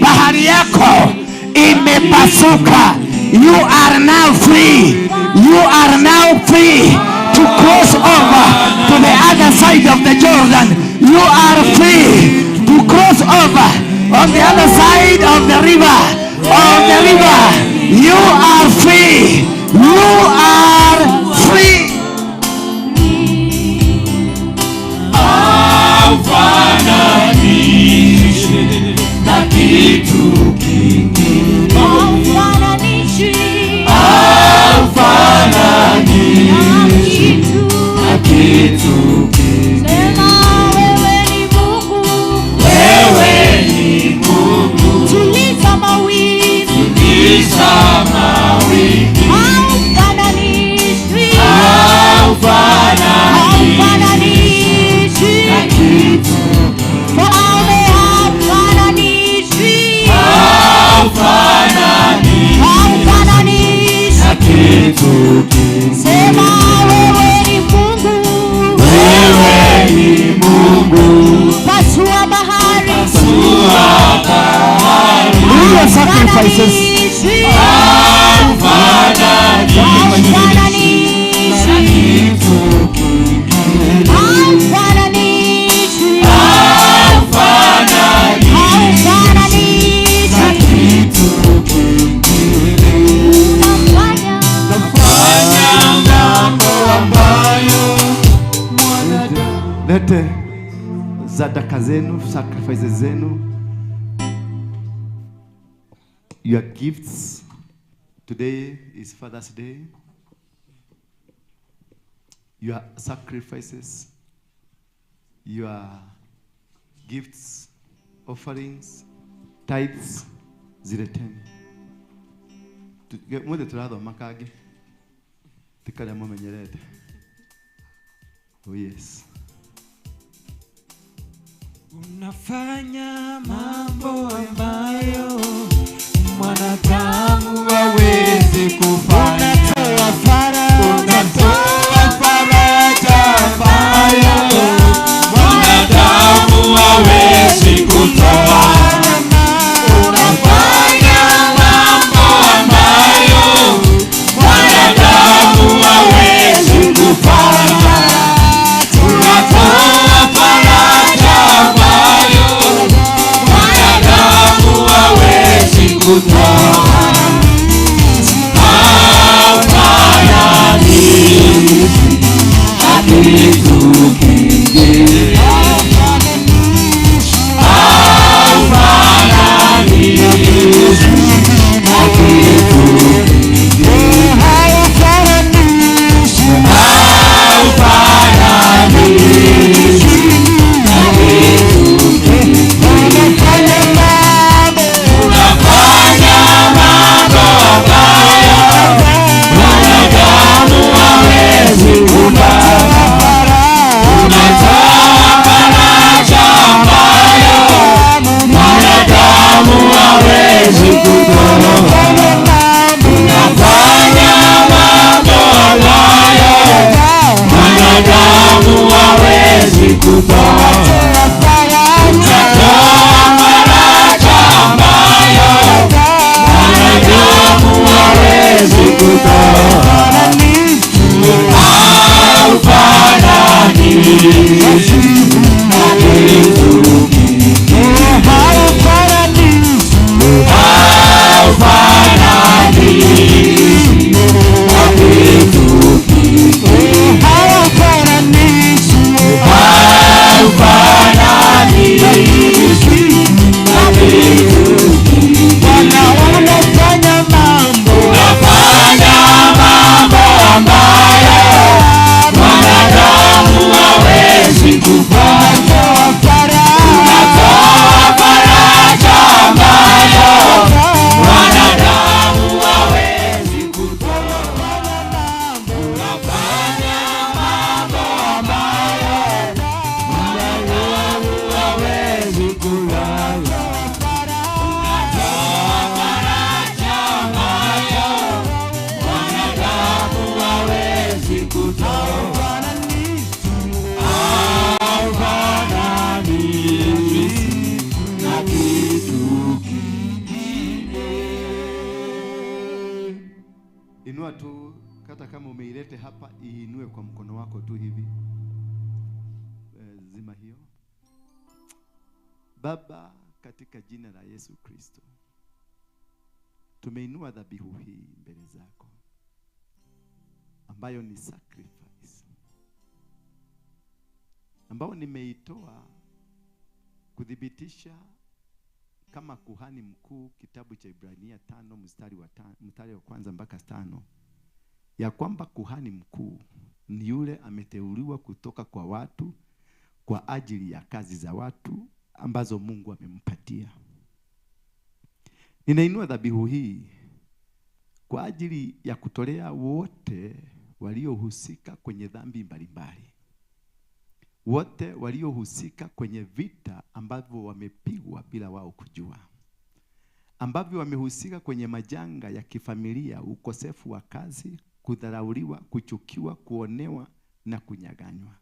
Speaker 1: Bahari yako imepasuka. You are now free. You are now free to cross over to the other side of the Jordan. You are free to cross over on the other side of the river. On the river. You are free. You are free. Aufananishe na kitu kingine. Aufananishe na kitu kingine. Sema wewe ni Mungu. Wewe ni Mungu. Tuliza mawimbi. Tuliza mawimbi. Aufananishe. Aufananishe na kitu. Falme aufananishe. Aufananishe na kitu. Sema wewe ni Mungu. Wewe ni Mungu. Pasua bahari. Pasua bahari. Your sacrifices. Lete zadaka zenu, sacrifices zenu, your gifts. Today is Father's Day. Your sacrifices, your gifts, offerings, tithes, zileteni. Mwede tulado makage. Tikale mumenyerete. Oh yes.
Speaker 6: Unafanya mambo ambayo mwanadamu hawezi kufanya. Unatoa faraja ambayo mwanadamu hawezi kutoa. Unafanya mambo ambayo mwanadamu hawezi kufanya. Unatoa faraja ambayo mwanadamu hawezi kutoa. Aufananishe Bwana unafanya mambo ambayo mwanadamu hawezi kufanya. Unatoa faraja ambayo mwanadamu hawezi kutoa. Unafanya mambo ambayo mwanadamu hawezi kulala. Unatoa faraja ambayo mwanadamu hawezi kutoa. Haufananishwi na kitu kingine.
Speaker 1: Inua tu, hata kama umeilete hapa, iinue kwa mkono wako tu hivi. Zima hiyo. Baba, katika jina la Yesu Kristo, tumeinua dhabihu hii mbele zako ambayo ni sacrifice, ambayo nimeitoa kudhibitisha kama kuhani mkuu, kitabu cha Ibrania 5 mstari wa kwanza mpaka 5, ya kwamba kuhani mkuu ni yule ameteuliwa kutoka kwa watu kwa ajili ya kazi za watu ambazo Mungu amempatia. Ninainua dhabihu hii kwa ajili ya kutolea wote waliohusika kwenye dhambi mbalimbali, wote waliohusika kwenye vita ambavyo wamepigwa bila wao kujua, ambavyo wamehusika kwenye majanga ya kifamilia, ukosefu wa kazi, kudharauliwa, kuchukiwa, kuonewa na kunyaganywa.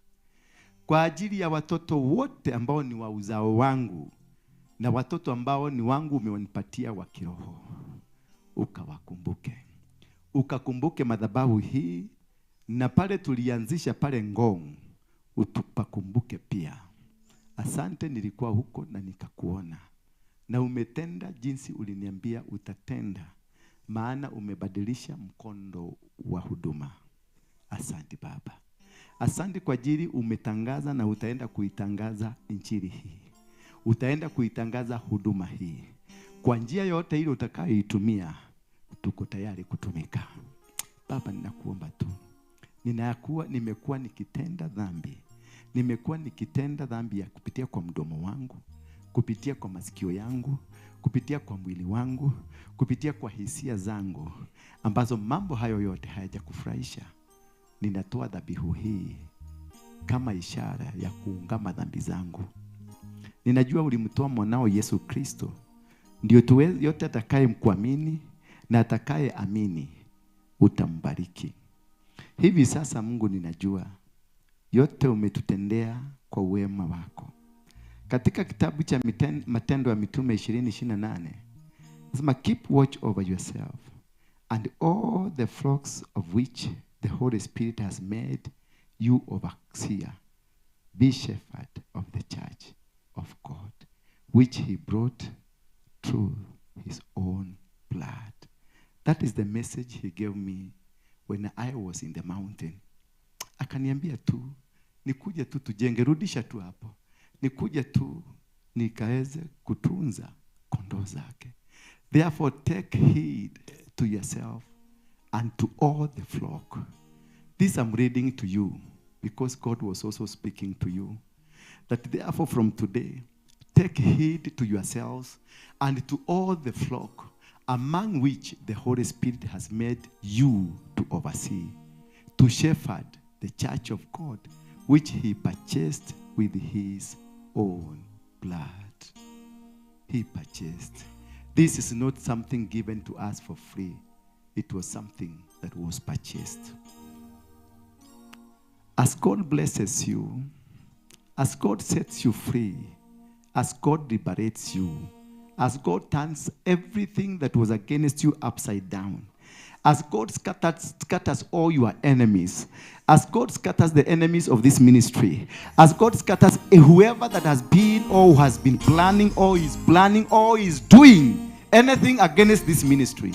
Speaker 1: Kwa ajili ya watoto wote ambao ni wa uzao wangu na watoto ambao ni wangu umewanipatia wa kiroho, ukawakumbuke. Ukakumbuke madhabahu hii, na pale tulianzisha pale Ngong, utupakumbuke pia. Asante, nilikuwa huko na nikakuona, na umetenda jinsi uliniambia utatenda, maana umebadilisha mkondo wa huduma. Asante Baba. Asante kwa ajili umetangaza na utaenda kuitangaza injili hii. Utaenda kuitangaza huduma hii. Kwa njia yote ile utakayoitumia, tuko tayari kutumika. Baba, ninakuomba tu. Nimekuwa nikitenda dhambi. Nimekuwa nikitenda dhambi ya kupitia kwa mdomo wangu, kupitia kwa masikio yangu, kupitia kwa mwili wangu, kupitia kwa hisia zangu, ambazo mambo hayo yote hayajakufurahisha. Ninatoa dhabihu hii kama ishara ya kuungama dhambi zangu. Ninajua ulimtoa mwanao Yesu Kristo ndio yote atakaye mkuamini na atakaye amini utambariki. Hivi sasa Mungu, ninajua yote umetutendea kwa wema wako. Katika kitabu cha Matendo ya Mitume 20:28 nasema, keep watch over yourself and all the flocks of which the Holy Spirit has made you overseer. Be shepherd of the church of God, which he brought through his own blood. That is the message he gave me when I was in the mountain. Akaniambia tu, nikuja tu tujenge, rudisha tu hapo. Nikuja tu nikaweze kutunza kondoo zake. Therefore take heed to yourself and to all the flock. This I'm reading to you because God was also speaking to you. That therefore from today, take heed to yourselves and to all the flock among which the Holy Spirit has made you to oversee, to shepherd the church of God, which he purchased with his own blood. He purchased. This is not something given to us for free. It was something that was purchased. As God blesses you, as God sets you free, as God liberates you, as God turns everything that was against you upside down, as God scatters all your enemies, as God scatters the enemies of this ministry, as God scatters whoever that has been or has been planning or is doing anything against this ministry,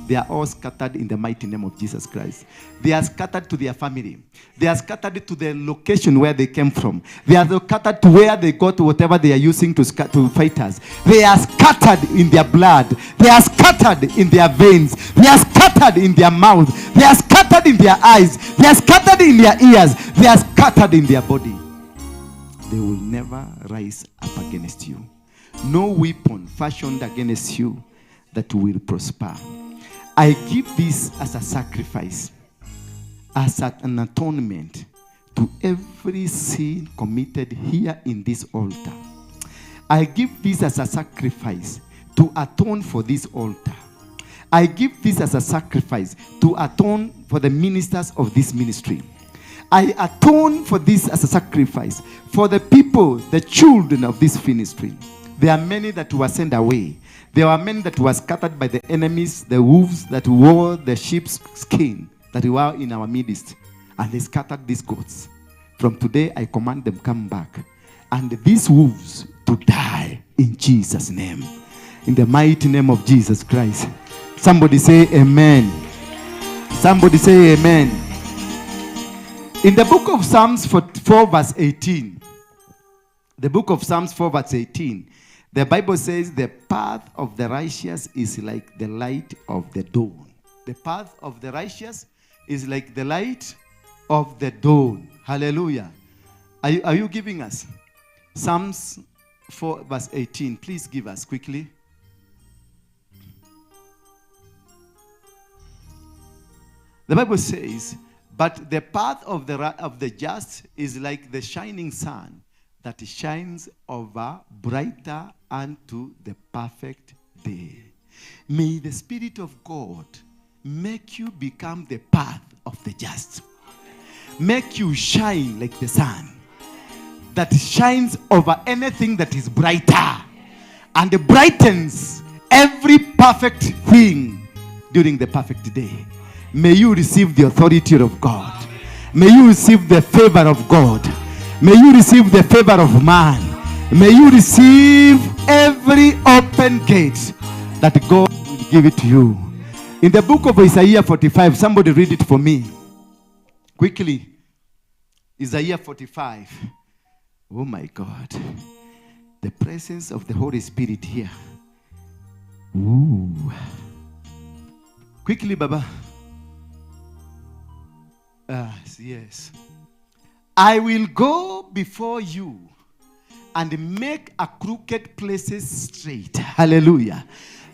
Speaker 1: They are all scattered in the mighty name of Jesus Christ. They are scattered to their family. They are scattered to the location where they came from. They are scattered to where they got whatever they are using to fight us. They are scattered in their blood. They are scattered in their veins. They are scattered in their mouth. They are scattered in their eyes. They are scattered in their ears. They are scattered in their body. They will never rise up against you. No weapon fashioned against you that will prosper. I give this as a sacrifice, as an atonement to every sin committed here in this altar. I give this as a sacrifice to atone for this altar. I give this as a sacrifice to atone for the ministers of this ministry. I atone for this as a sacrifice for the people, the children of this ministry. There are many that were sent away. There were many that were scattered by the enemies, the wolves that wore the sheep's skin that were in our midst. And they scattered these goats. From today, I command them come back. And these wolves to die in Jesus' name. In the mighty name of Jesus Christ. Somebody say amen. Somebody say amen. In the book of Psalms 4 verse 18. The book of Psalms 4 verse 18. The Bible says the path of the righteous is like the light of the dawn. The path of the righteous is like the light of the dawn. Hallelujah. Are you giving us? Psalms 4 verse 18. Please give us quickly. The Bible says, but the path of the just is like the shining sun that shines over brighter unto the perfect day. May the Spirit of God make you become the path of the just. Make you shine like the sun that shines over anything that is brighter and brightens every perfect thing during the perfect day. May you receive the authority of God. May you receive the favor of God. May you receive the favor of man. May you receive every open gate that God will give it to you. In the book of Isaiah 45, somebody read it for me. Quickly. Isaiah 45. Oh my God. The presence of the Holy Spirit here. Ooh. Quickly, Baba. Yes. I will go before you and make a crooked places straight. Hallelujah.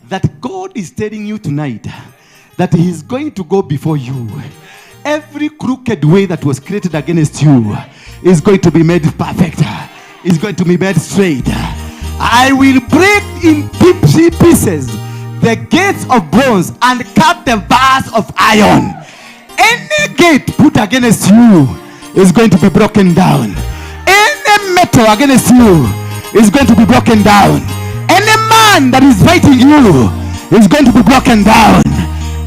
Speaker 1: That God is telling you tonight that He is going to go before you. Every crooked way that was created against you is going to be made perfect. Is going to be made straight. I will break in pieces the gates of bronze and cut the bars of iron. Any gate put against you is going to be broken down. Any metal against you is going to be broken down. Any man that is fighting you is going to be broken down.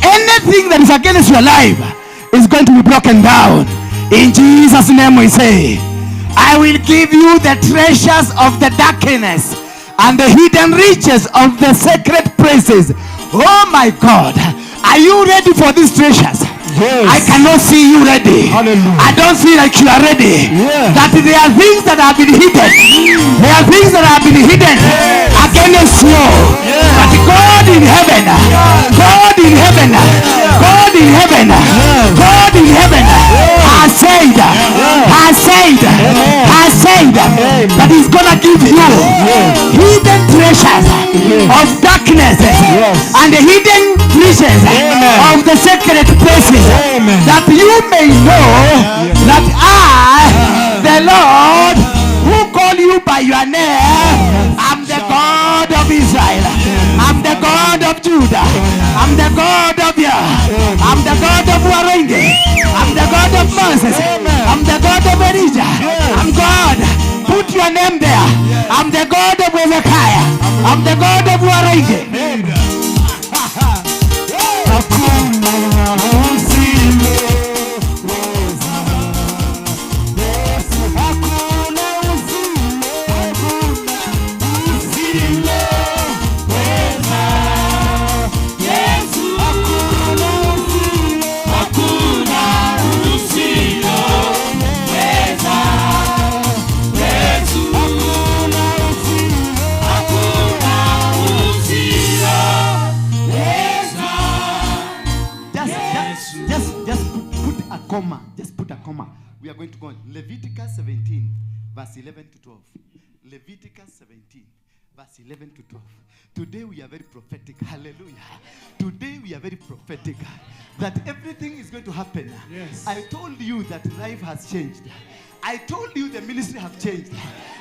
Speaker 1: Anything that is against your life is going to be broken down. In Jesus' name we say, I will give you the treasures of the darkness and the hidden riches of the sacred places. Oh my God, are you ready for these treasures?
Speaker 6: Yes.
Speaker 1: I cannot see you ready.
Speaker 6: Hallelujah.
Speaker 1: I don't feel like you are ready.
Speaker 6: Yeah.
Speaker 1: That there are things that have been hidden. There are things that have been hidden against you. But God in heaven, God in heaven, God in heaven, God in heaven has said that He's gonna give you hidden treasures of darkness and the hidden riches of the sacred places.
Speaker 6: Amen.
Speaker 1: That you may know that I, the Lord, who call you by your name, am the God of Israel. I'm the God of Judah. I'm the God of Yah. I'm the God of Warenge. I'm the God of Moses. I'm the God of Elijah. I'm God. Put your name there. I'm the God of Hezekiah. I'm the God of Warenge.
Speaker 6: Yes,
Speaker 1: Leviticus 17, verse 11 to 12. Leviticus 17, verse 11 to 12. Today we are very prophetic. Hallelujah. Today we are very prophetic. That everything is going to happen.
Speaker 6: Yes.
Speaker 1: I told you that life has changed. I told you the ministry have changed.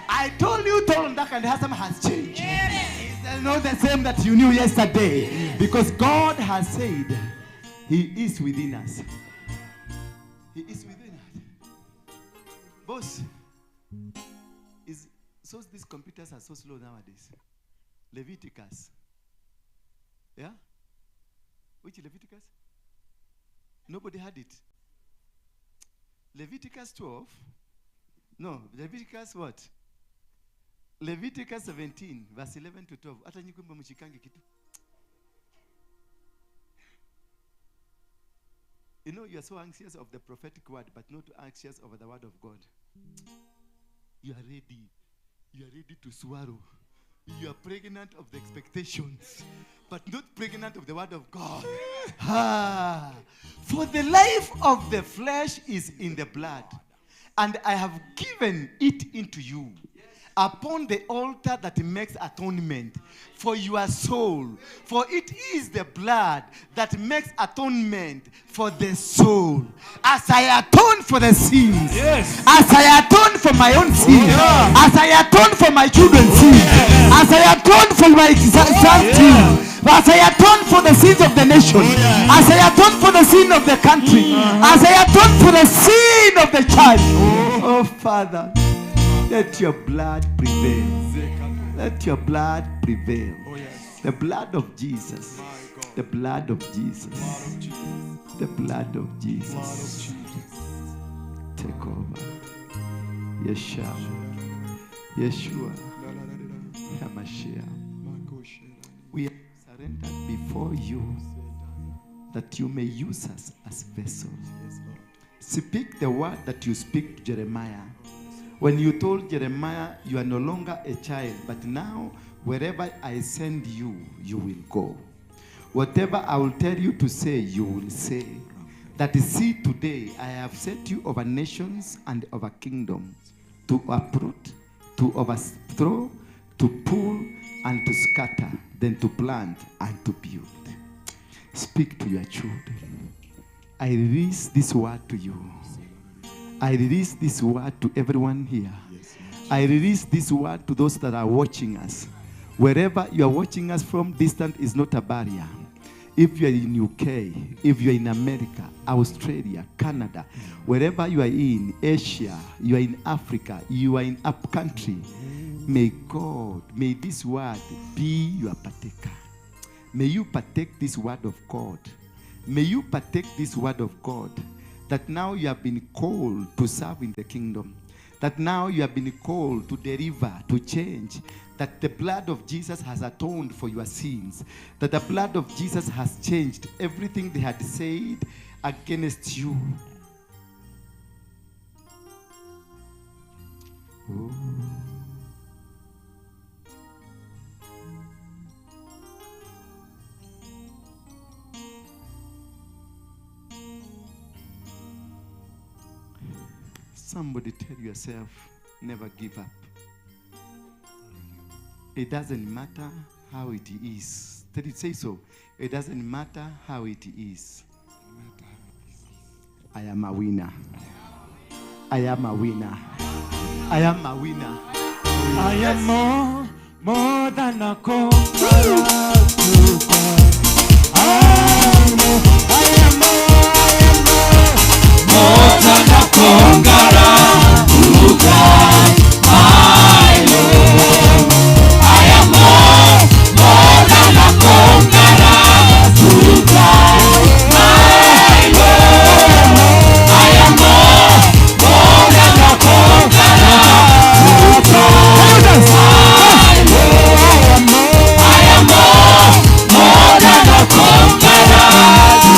Speaker 1: I told you Torondak and Hassan has changed. It's not the same that you knew yesterday. Because God has said He is within us. He is within us. Boss, so these computers are so slow nowadays. Leviticus. Yeah? Which Leviticus? Nobody had it. Leviticus 12. No, Leviticus what? Leviticus 17, verse 11 to 12. Hata nyikumba mchikange kitu. You know, you are so anxious of the prophetic word, but not anxious over the word of God. You are ready. You are ready to swallow. You are pregnant of the expectations, but not pregnant of the word of God. For the life of the flesh is in the blood, and I have given it into you upon the altar that makes atonement for your soul. For it is the blood that makes atonement for the soul. As I atone for the sins,
Speaker 6: Yes.
Speaker 1: as I atone for my own sins,
Speaker 6: Yeah.
Speaker 1: as I atone for my children's sins, as I atone for my son's sins, as I atone for the sins of the nation, as I atone for the sin of the country, as I atone for the sin of the church. Oh, Father, let your blood prevail. Let your blood prevail.
Speaker 6: Oh, yes.
Speaker 1: The blood of Jesus.
Speaker 6: My God.
Speaker 1: The blood of Jesus.
Speaker 6: Blood of Jesus.
Speaker 1: The blood of
Speaker 6: Blood of
Speaker 1: Jesus.
Speaker 6: Jesus.
Speaker 1: Take over. Yeshua. Yeshua. Hamashiach. We are surrendered before you that you may use us as vessels.
Speaker 6: Yes, Lord.
Speaker 1: Speak the word that you speak to Jeremiah. When you told Jeremiah, you are no longer a child, but now wherever I send you, you will go. Whatever I will tell you to say, you will say. That is, see, today I have set you over nations and over kingdoms, to uproot, to overthrow, to pull, and to scatter, then to plant and to build. Speak to your children. I release this word to you. I release this word to everyone here. I release this word to those that are watching us. Wherever you are watching us from, distant is not a barrier. If you are in UK, if you are in America, Australia, Canada, wherever you are in Asia, you are in Africa, you are in up country, may God, may this word be your partaker. May you partake this word of God. May you partake this word of God. That now you have been called to serve in the kingdom. That now you have been called to deliver, to change. That the blood of Jesus has atoned for your sins. That the blood of Jesus has changed everything they had said against you. Oh. Somebody tell yourself, never give up. It doesn't matter how it is. Did it say so? It doesn't matter how it is. I am a winner. I am a winner. I am a winner.
Speaker 6: I am more than a conqueror through God. I am more than a conqueror through God. My Lord. I am more than a conqueror through God. My Lord. I am more than a conqueror through God. My Lord. I am more than a conqueror.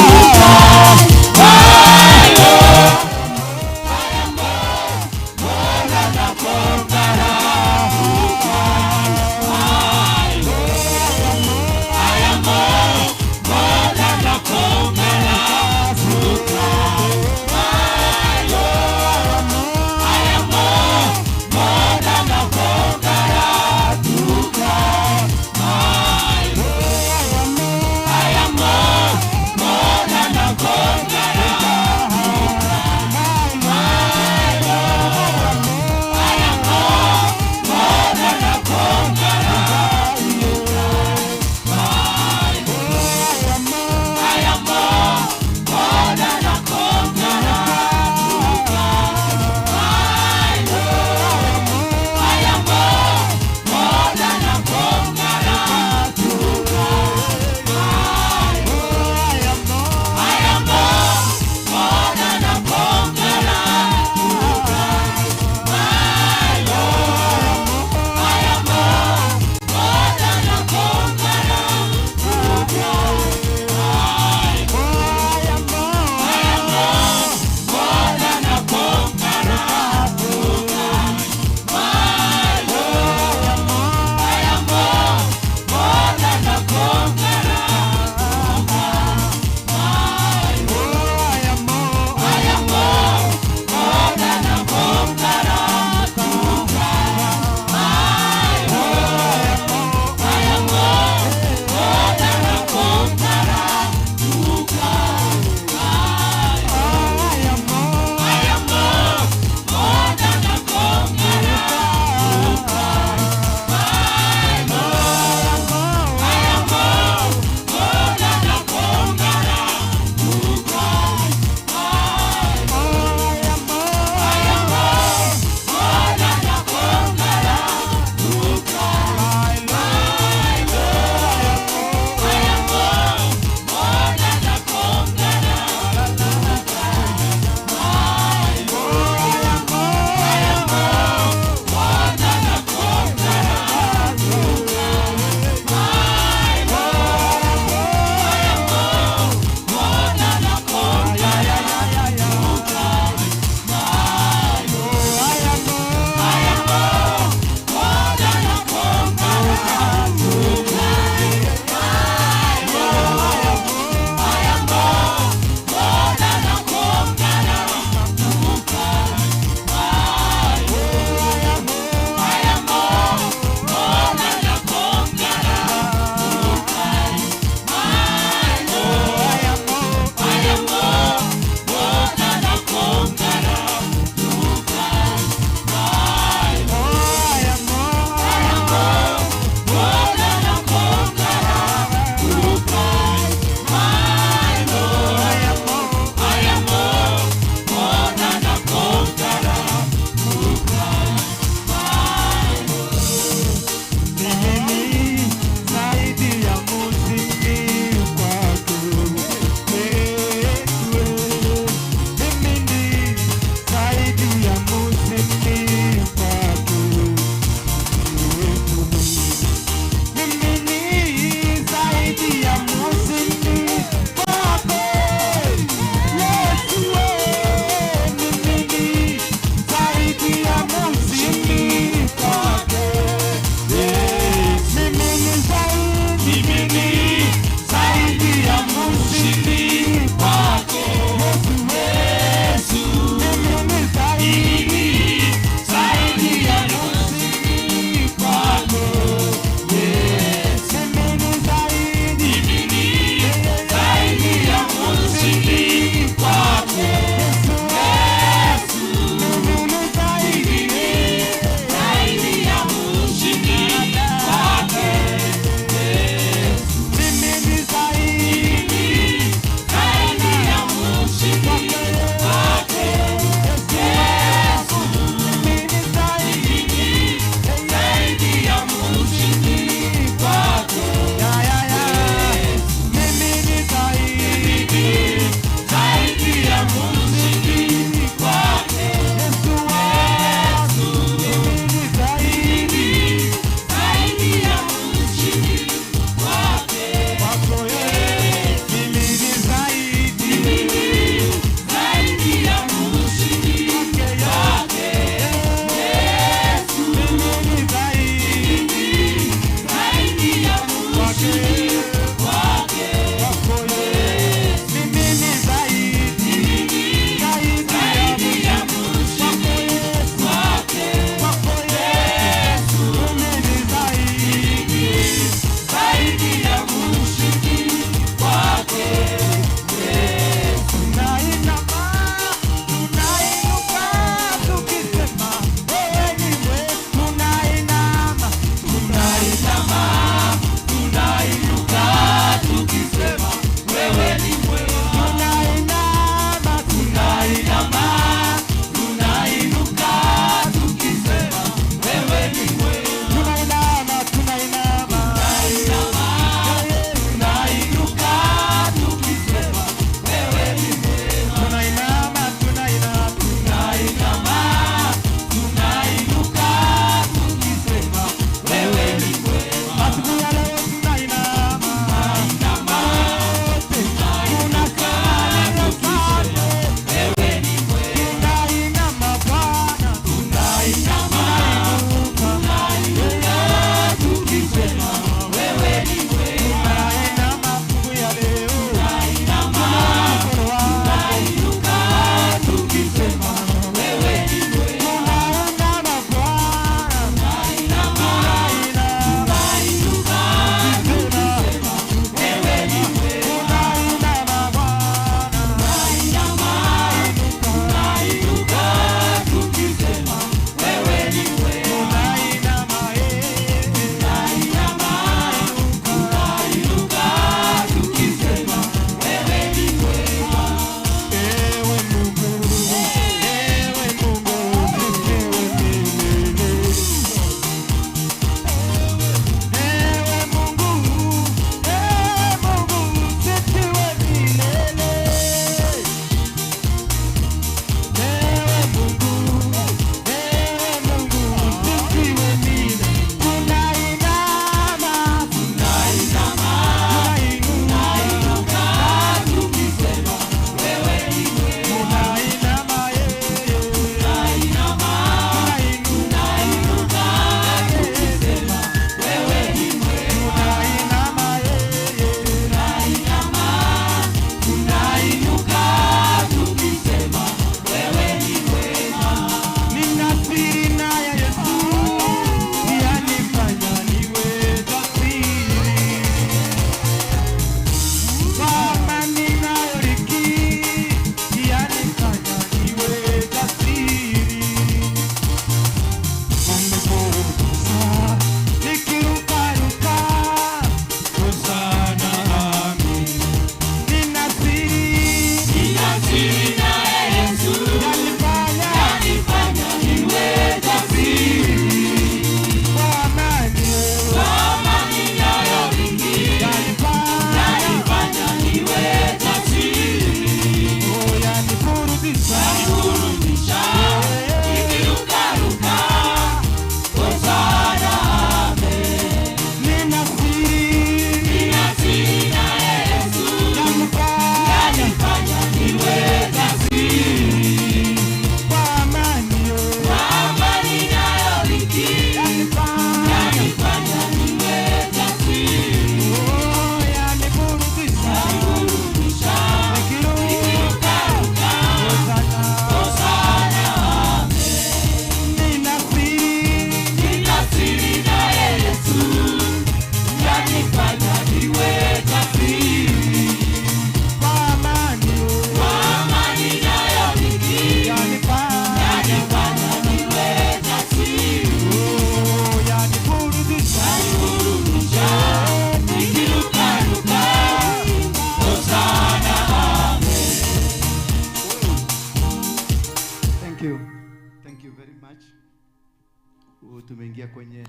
Speaker 1: tumeingia kwenye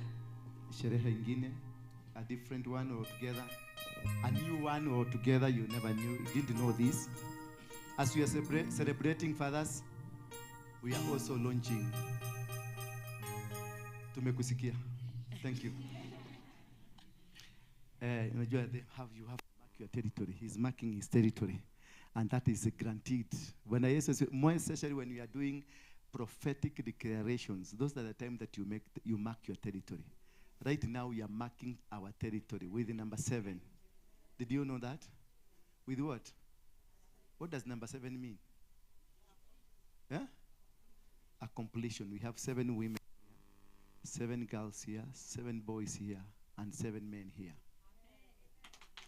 Speaker 1: sherehe ingine, a different one altogether, a new one altogether. You never knew, you didn't know this. As we are celebrating fathers, we are also launching. Tumekusikia. Thank you. Unajua you have to mark your territory. He's marking his territory, and that is guaranteed. When more especially when you are doing prophetic declarations, those are the time that you mark your territory. Right now we are marking our territory with the number 7. Did you know that? With what? What does number 7 mean? Yeah? A completion. We have 7 women, 7 girls here, 7 boys here, and 7 men here.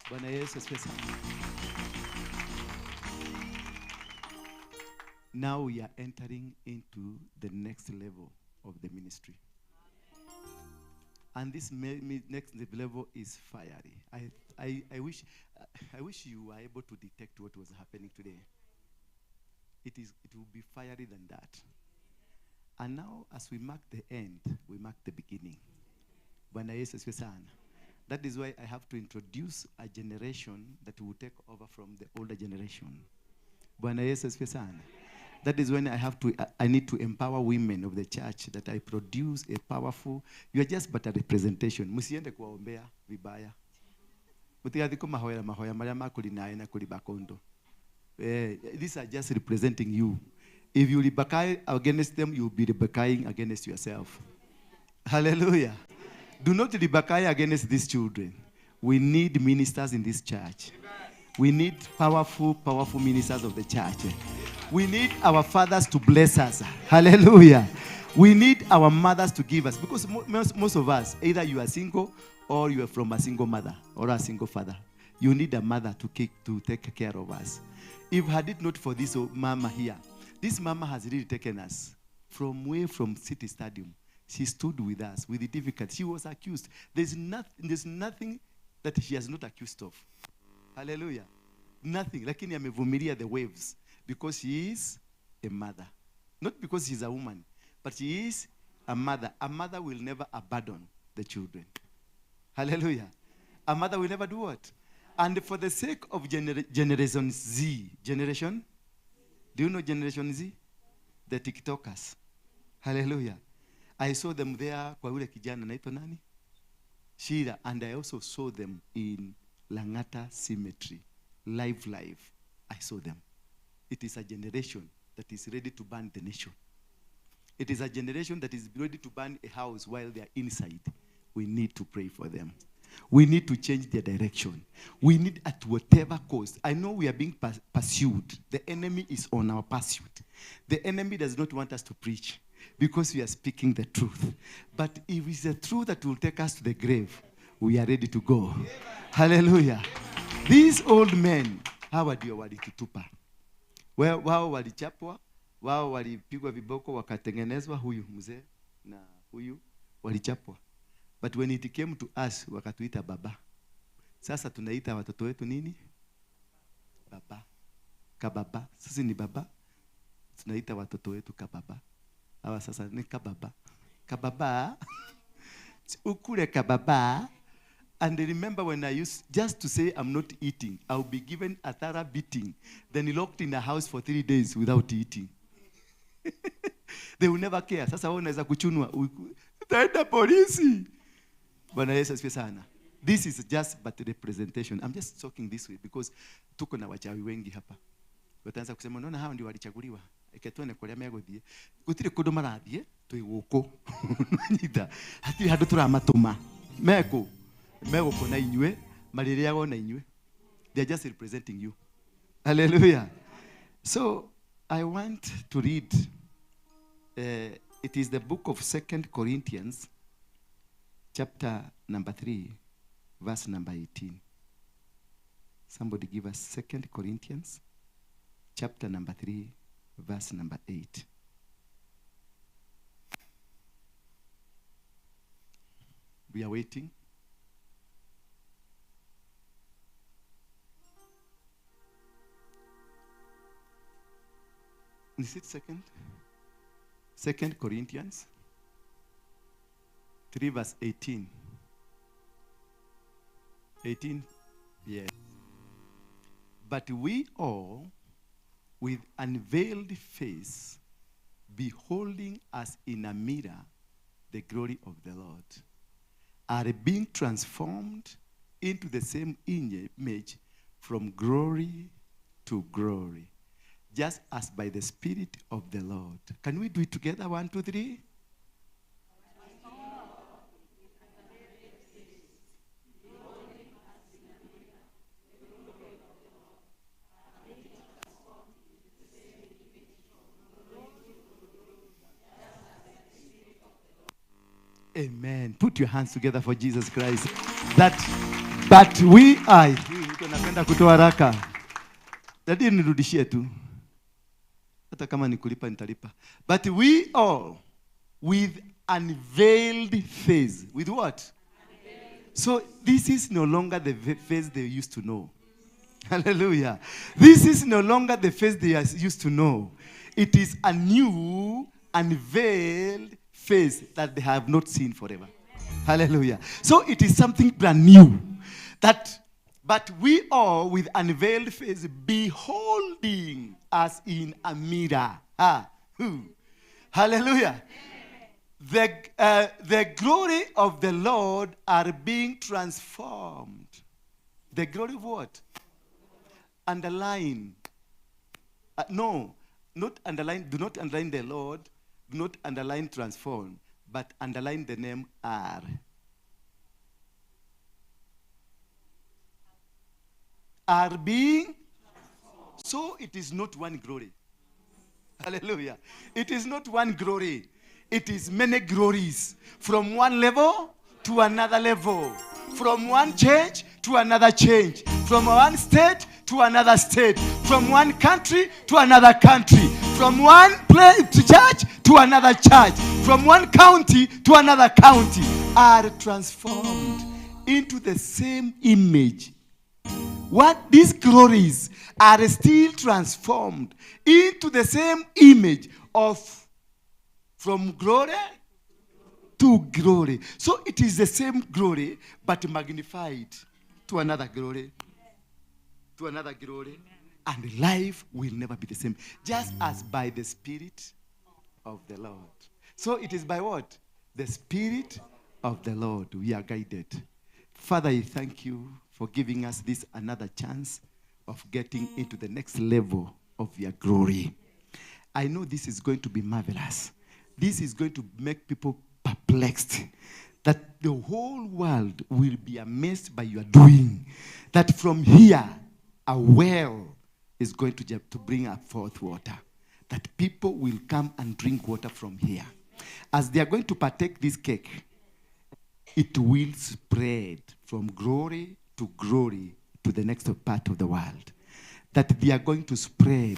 Speaker 1: Bwana Yesu asifiwe sana. Now we are entering into the next level of the ministry. And this next level is fiery. I wish you were able to detect what was happening today. It will be fiery than that. And now, as we mark the end, we mark the beginning. Bwana Yesu asifiwe sana. That is why I have to introduce a generation that will take over from the older generation. Bwana Yesu asifiwe sana. That is when I need to empower women of the church, that I produce a powerful, you are just but a representation. Musiende kuwaombea vibaya. Mutigathiko mahoya maria makuli nae na kuli bakondo. These are just representing you. If you rebecca against them, you will be rebeccaing against yourself. Hallelujah. Do not rebecca against these children. We need ministers in this church. We need powerful ministers of the church. We need our fathers to bless us. Hallelujah. We need our mothers to give us. Because most of us, either you are single or you are from a single mother or a single father. You need a mother to take care of us. If had it not for this mama here, this mama has really taken us from City Stadium. She stood with us with the difficulty. She was accused. There's nothing that she has not accused of. Hallelujah. Nothing. Lakini amevumilia the waves. Because she is a mother. Not because she's a woman, but she is a mother. A mother will never abandon the children. Hallelujah. A mother will never do what? And for the sake of Generation Z. Generation? Do you know Generation Z? The TikTokers. Hallelujah. I saw them there kwa ule kijana naitwa nani? Shira. And I also saw them in Langata Cemetery. Live. I saw them. It is a generation that is ready to burn the nation. It is a generation that is ready to burn a house while they are inside. We need to pray for them. We need to change their direction. We need at whatever cost. I know we are being pursued. The enemy is on our pursuit. The enemy does not want us to preach because we are speaking the truth. But if it's the truth that will take us to the grave, we are ready to go. Hallelujah. These old men, hawa ndio walitutupa. Wao walichapwa, wao walipigwa viboko, wakatengenezwa, huyu mzee na huyu walichapwa. But when it came to us, wakatuita baba. Sasa tunaita watoto wetu nini? Baba. Kababa. Sisi ni baba. Tunaita watoto wetu kababa. Hawa sasa ni kababa. Kababa. Ukule kababa. And remember when I used just to say I'm not eating, I'll be given a thorough beating. Then locked in a house for 3 days without eating. They will never care. Sasa wao unaweza kuchunwa. Utaenda polisi. Bwana Yesu asifiwe sana. This is just but a representation. I'm just talking this way because tuko na wachawi wengi hapa. Wataanza kusema unaona hao ndio walichaguliwa. Iketone kwa lema yagothie. Gutire kundu marathie twiguko. Nyita. Hati handu turamatuma. Mego kona inywe, maririago na inywe. They are just representing you. Hallelujah. So, I want to read, it is the book of 2 Corinthians, chapter number 3, verse number 18. Somebody give us 2 Corinthians, chapter number 3, verse number 8. We are waiting. Is it 2 Corinthians? 3 verse 18. 18, yes. But we all, with unveiled face, beholding as in a mirror the glory of the Lord, are being transformed into the same image from glory to glory, just as by the Spirit of the Lord. Can we do it together? 1, 2, 3. Amen. Put your hands together for Jesus Christ. But we are. Napenda kutoa haraka. Dadi nirudishie tu. Hata kama nikulipa nitalipa. But we all with unveiled face. With what? So this is no longer the face they used to know. Hallelujah. This is no longer the face they used to know. It is a new unveiled face that they have not seen forever. Hallelujah. So it is something brand new. But we all with unveiled face beholding as in a mirror. Hallelujah. The glory of the Lord are being transformed. The glory of what? Underline. No, not underline. Do not underline the Lord. Do not underline transform, but underline the name R. Are being. So it is not one glory. Hallelujah. It is not one glory. It is many glories. From one level to another level. From one change to another change. From one state to another state. From one country to another country. From one church to another church. From one county to another county. Are transformed into the same image. What these glories are still transformed into the same image of from glory to glory. So it is the same glory, but magnified to another glory. To another glory. And life will never be the same. Just as by the Spirit of the Lord. So it is by what? The Spirit of the Lord we are guided. Father, I thank you for giving us this another chance of getting into the next level of your glory. I know this is going to be marvelous. This is going to make people perplexed. That the whole world will be amazed by your doing. That from here, a well is going to bring up forth water. That people will come and drink water from here. As they are going to partake this cake, it will spread from glory to glory to the next part of the world. That they are going to spread.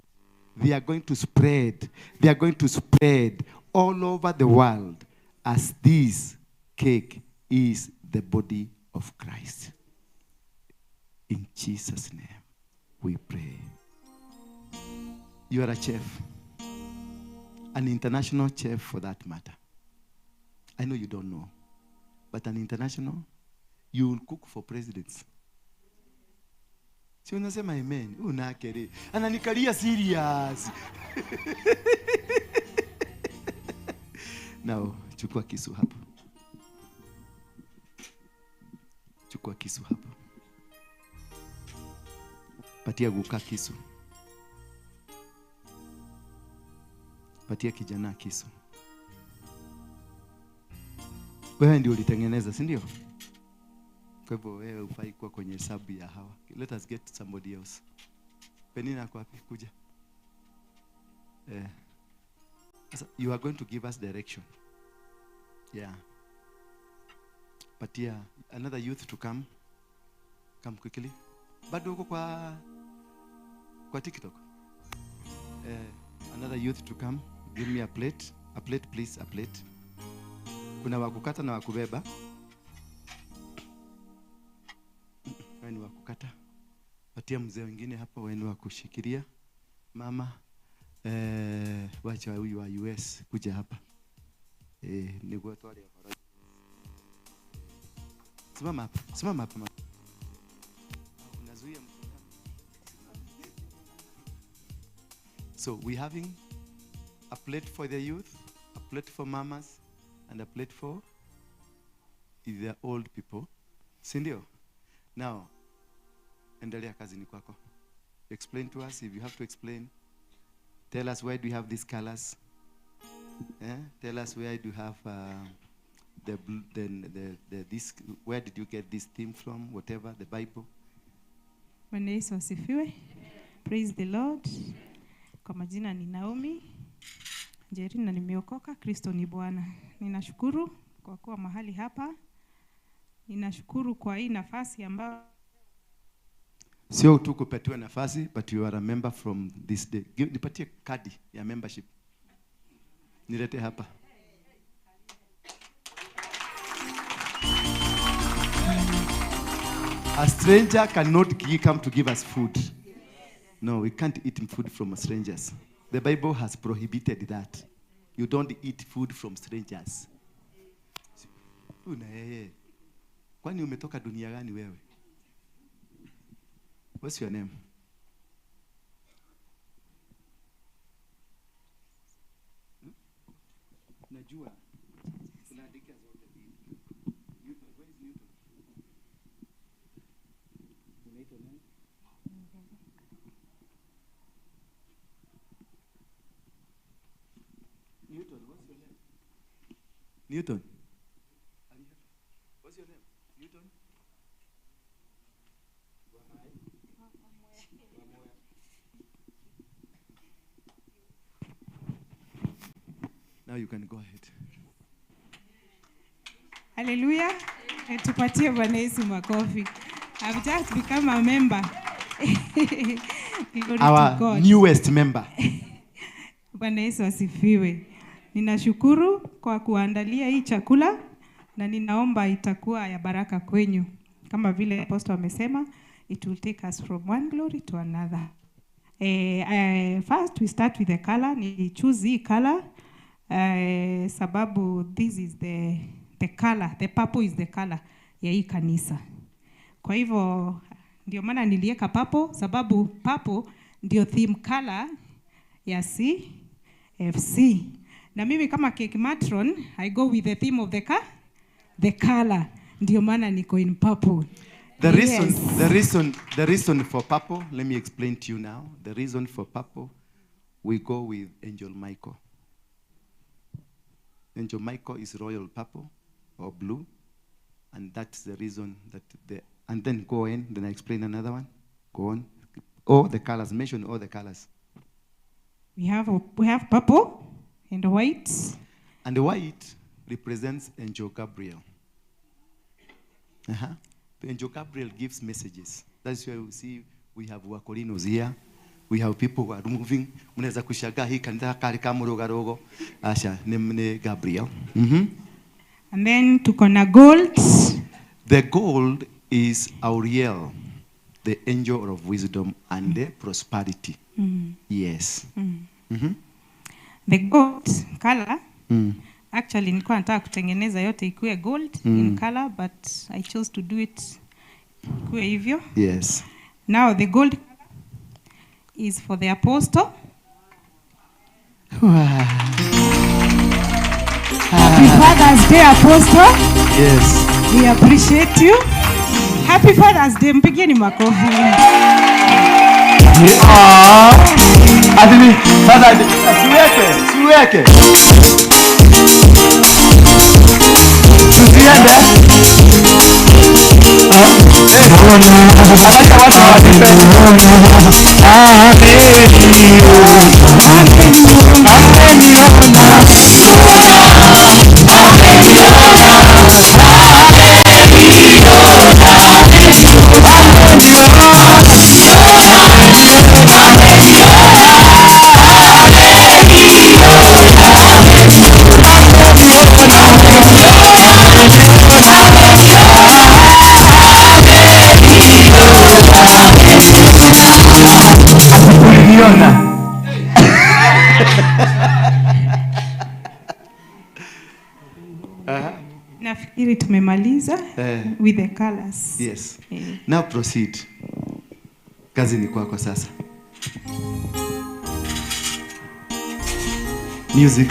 Speaker 1: They are going to spread. They are going to spread all over the world as this cake is the body of Christ. In Jesus' name, we pray. You are a chef. An international chef for that matter. I know you don't know. But an international, you will cook for presidents. Si unasema amen. Unakere. Ananikalia serious. Now, chukua kisu hapa. Chukua kisu hapa. Patia guka kisu. Patia kijana kisu. Wewe ndio ulitengeneza, si ndio? Kwa hivyo wewe ufai kuwa kwenye hesabu ya hawa. Let us get somebody else. Penina kwa wapi? Kuja. So you are going to give us direction. Yeah. Patia another youth to come. Come quickly. Bado uko kwa TikTok. Another youth to come. Give me a plate. A plate please, a plate. Kuna wakukata na wakubeba. Wewe ni wakukata. Patia mzee wengine hapa wewe ni wakushikilia. Mama wacha huyu wa US kuja hapa. Ni kwa twali hapa. Simama hapa. Simama hapa. Unazuia. So we having a plate for the youth, a plate for mamas, and a plate for the old people. Sindio? Now, endelea kazini kwako. Explain to us if you have to explain. Tell us why do you have these colors. Tell us where do you have this. Where did you get this theme from? Whatever, the Bible.
Speaker 3: Bwana Yesu asifiwe. Praise the Lord. Kwa majina ni Naomi Njeri na nimeokoka. Kristo ni Bwana. Ninashukuru kwa kuwa mahali hapa. Ninashukuru kwa hii nafasi ambayo
Speaker 1: sio tu kupatiwa nafasi, but you are a member from this day. Nipatie kadi ya membership. Nilete hapa. A stranger cannot come to give us food. No, we can't eat food from strangers. The Bible has prohibited that. You don't eat food from strangers. Kwani umetoka dunia gani wewe? What's your name? Najua. Unaandika zote hivi. Newton, where is Newton? Unaitwa nani? Newton, what's your name? Newton. What's your name? Newton? Now you can go ahead.
Speaker 3: Hallelujah. Tupatie Bwana Yesu makofi. I've just become a member. Glory
Speaker 1: Our
Speaker 3: to God.
Speaker 1: newest member.
Speaker 3: Bwana Yesu asifiwe. Ninashukuru kwa kuandalia hii chakula na ninaomba itakuwa ya baraka kwenyu. Kama vile apostle amesema, it will take us from one glory to another. First we start with the color. Ni choose hii color. Sababu this is the color, the purple is the color ya hii kanisa. Kwa hivyo ndio maana niliweka purple, sababu purple ndio theme color ya CFC. Na mimi kama cake matron, I go with the theme of the color. Ndio maana niko in purple.
Speaker 1: The reason for purple, let me explain to you now. The reason for purple, we go with Angel Michael. Angel Michael is royal purple or blue, and that's the reason that and then go in, then I explain another one. Go on. All the colors, mention all the colors.
Speaker 3: We have purple and white.
Speaker 1: And the white represents Angel Gabriel. The Angel Gabriel gives messages. That's why we see we have Wakolinos here. We have people who are moving. Mnaweza kushangaa hii kanisa kali kama rogo. Asha ni Gabriel.
Speaker 3: And then tuko na gold.
Speaker 1: The gold is Auriel, the angel of wisdom and the prosperity. Yes.
Speaker 3: The gold color. Actually nilikuwa nataka kutengeneza yote ikuwe gold in color, but I chose to do it ikuwe hivyo.
Speaker 1: Yes.
Speaker 3: Now the gold is for the apostle. Happy Father's Day, Apostle.
Speaker 1: Yes.
Speaker 3: We appreciate you. Happy Father's Day. Mpigeni makofi.
Speaker 1: Adini, sasa siweke. Tusiende.
Speaker 3: Nafikiri tumemaliza with the colors.
Speaker 1: Yes. Now proceed. Kazi ni kwako sasa. Music.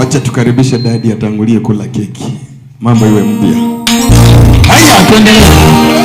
Speaker 7: Acha tukaribishe dadi atangulie kula keki. Mambo iwe mpya. Haya, tuendelee.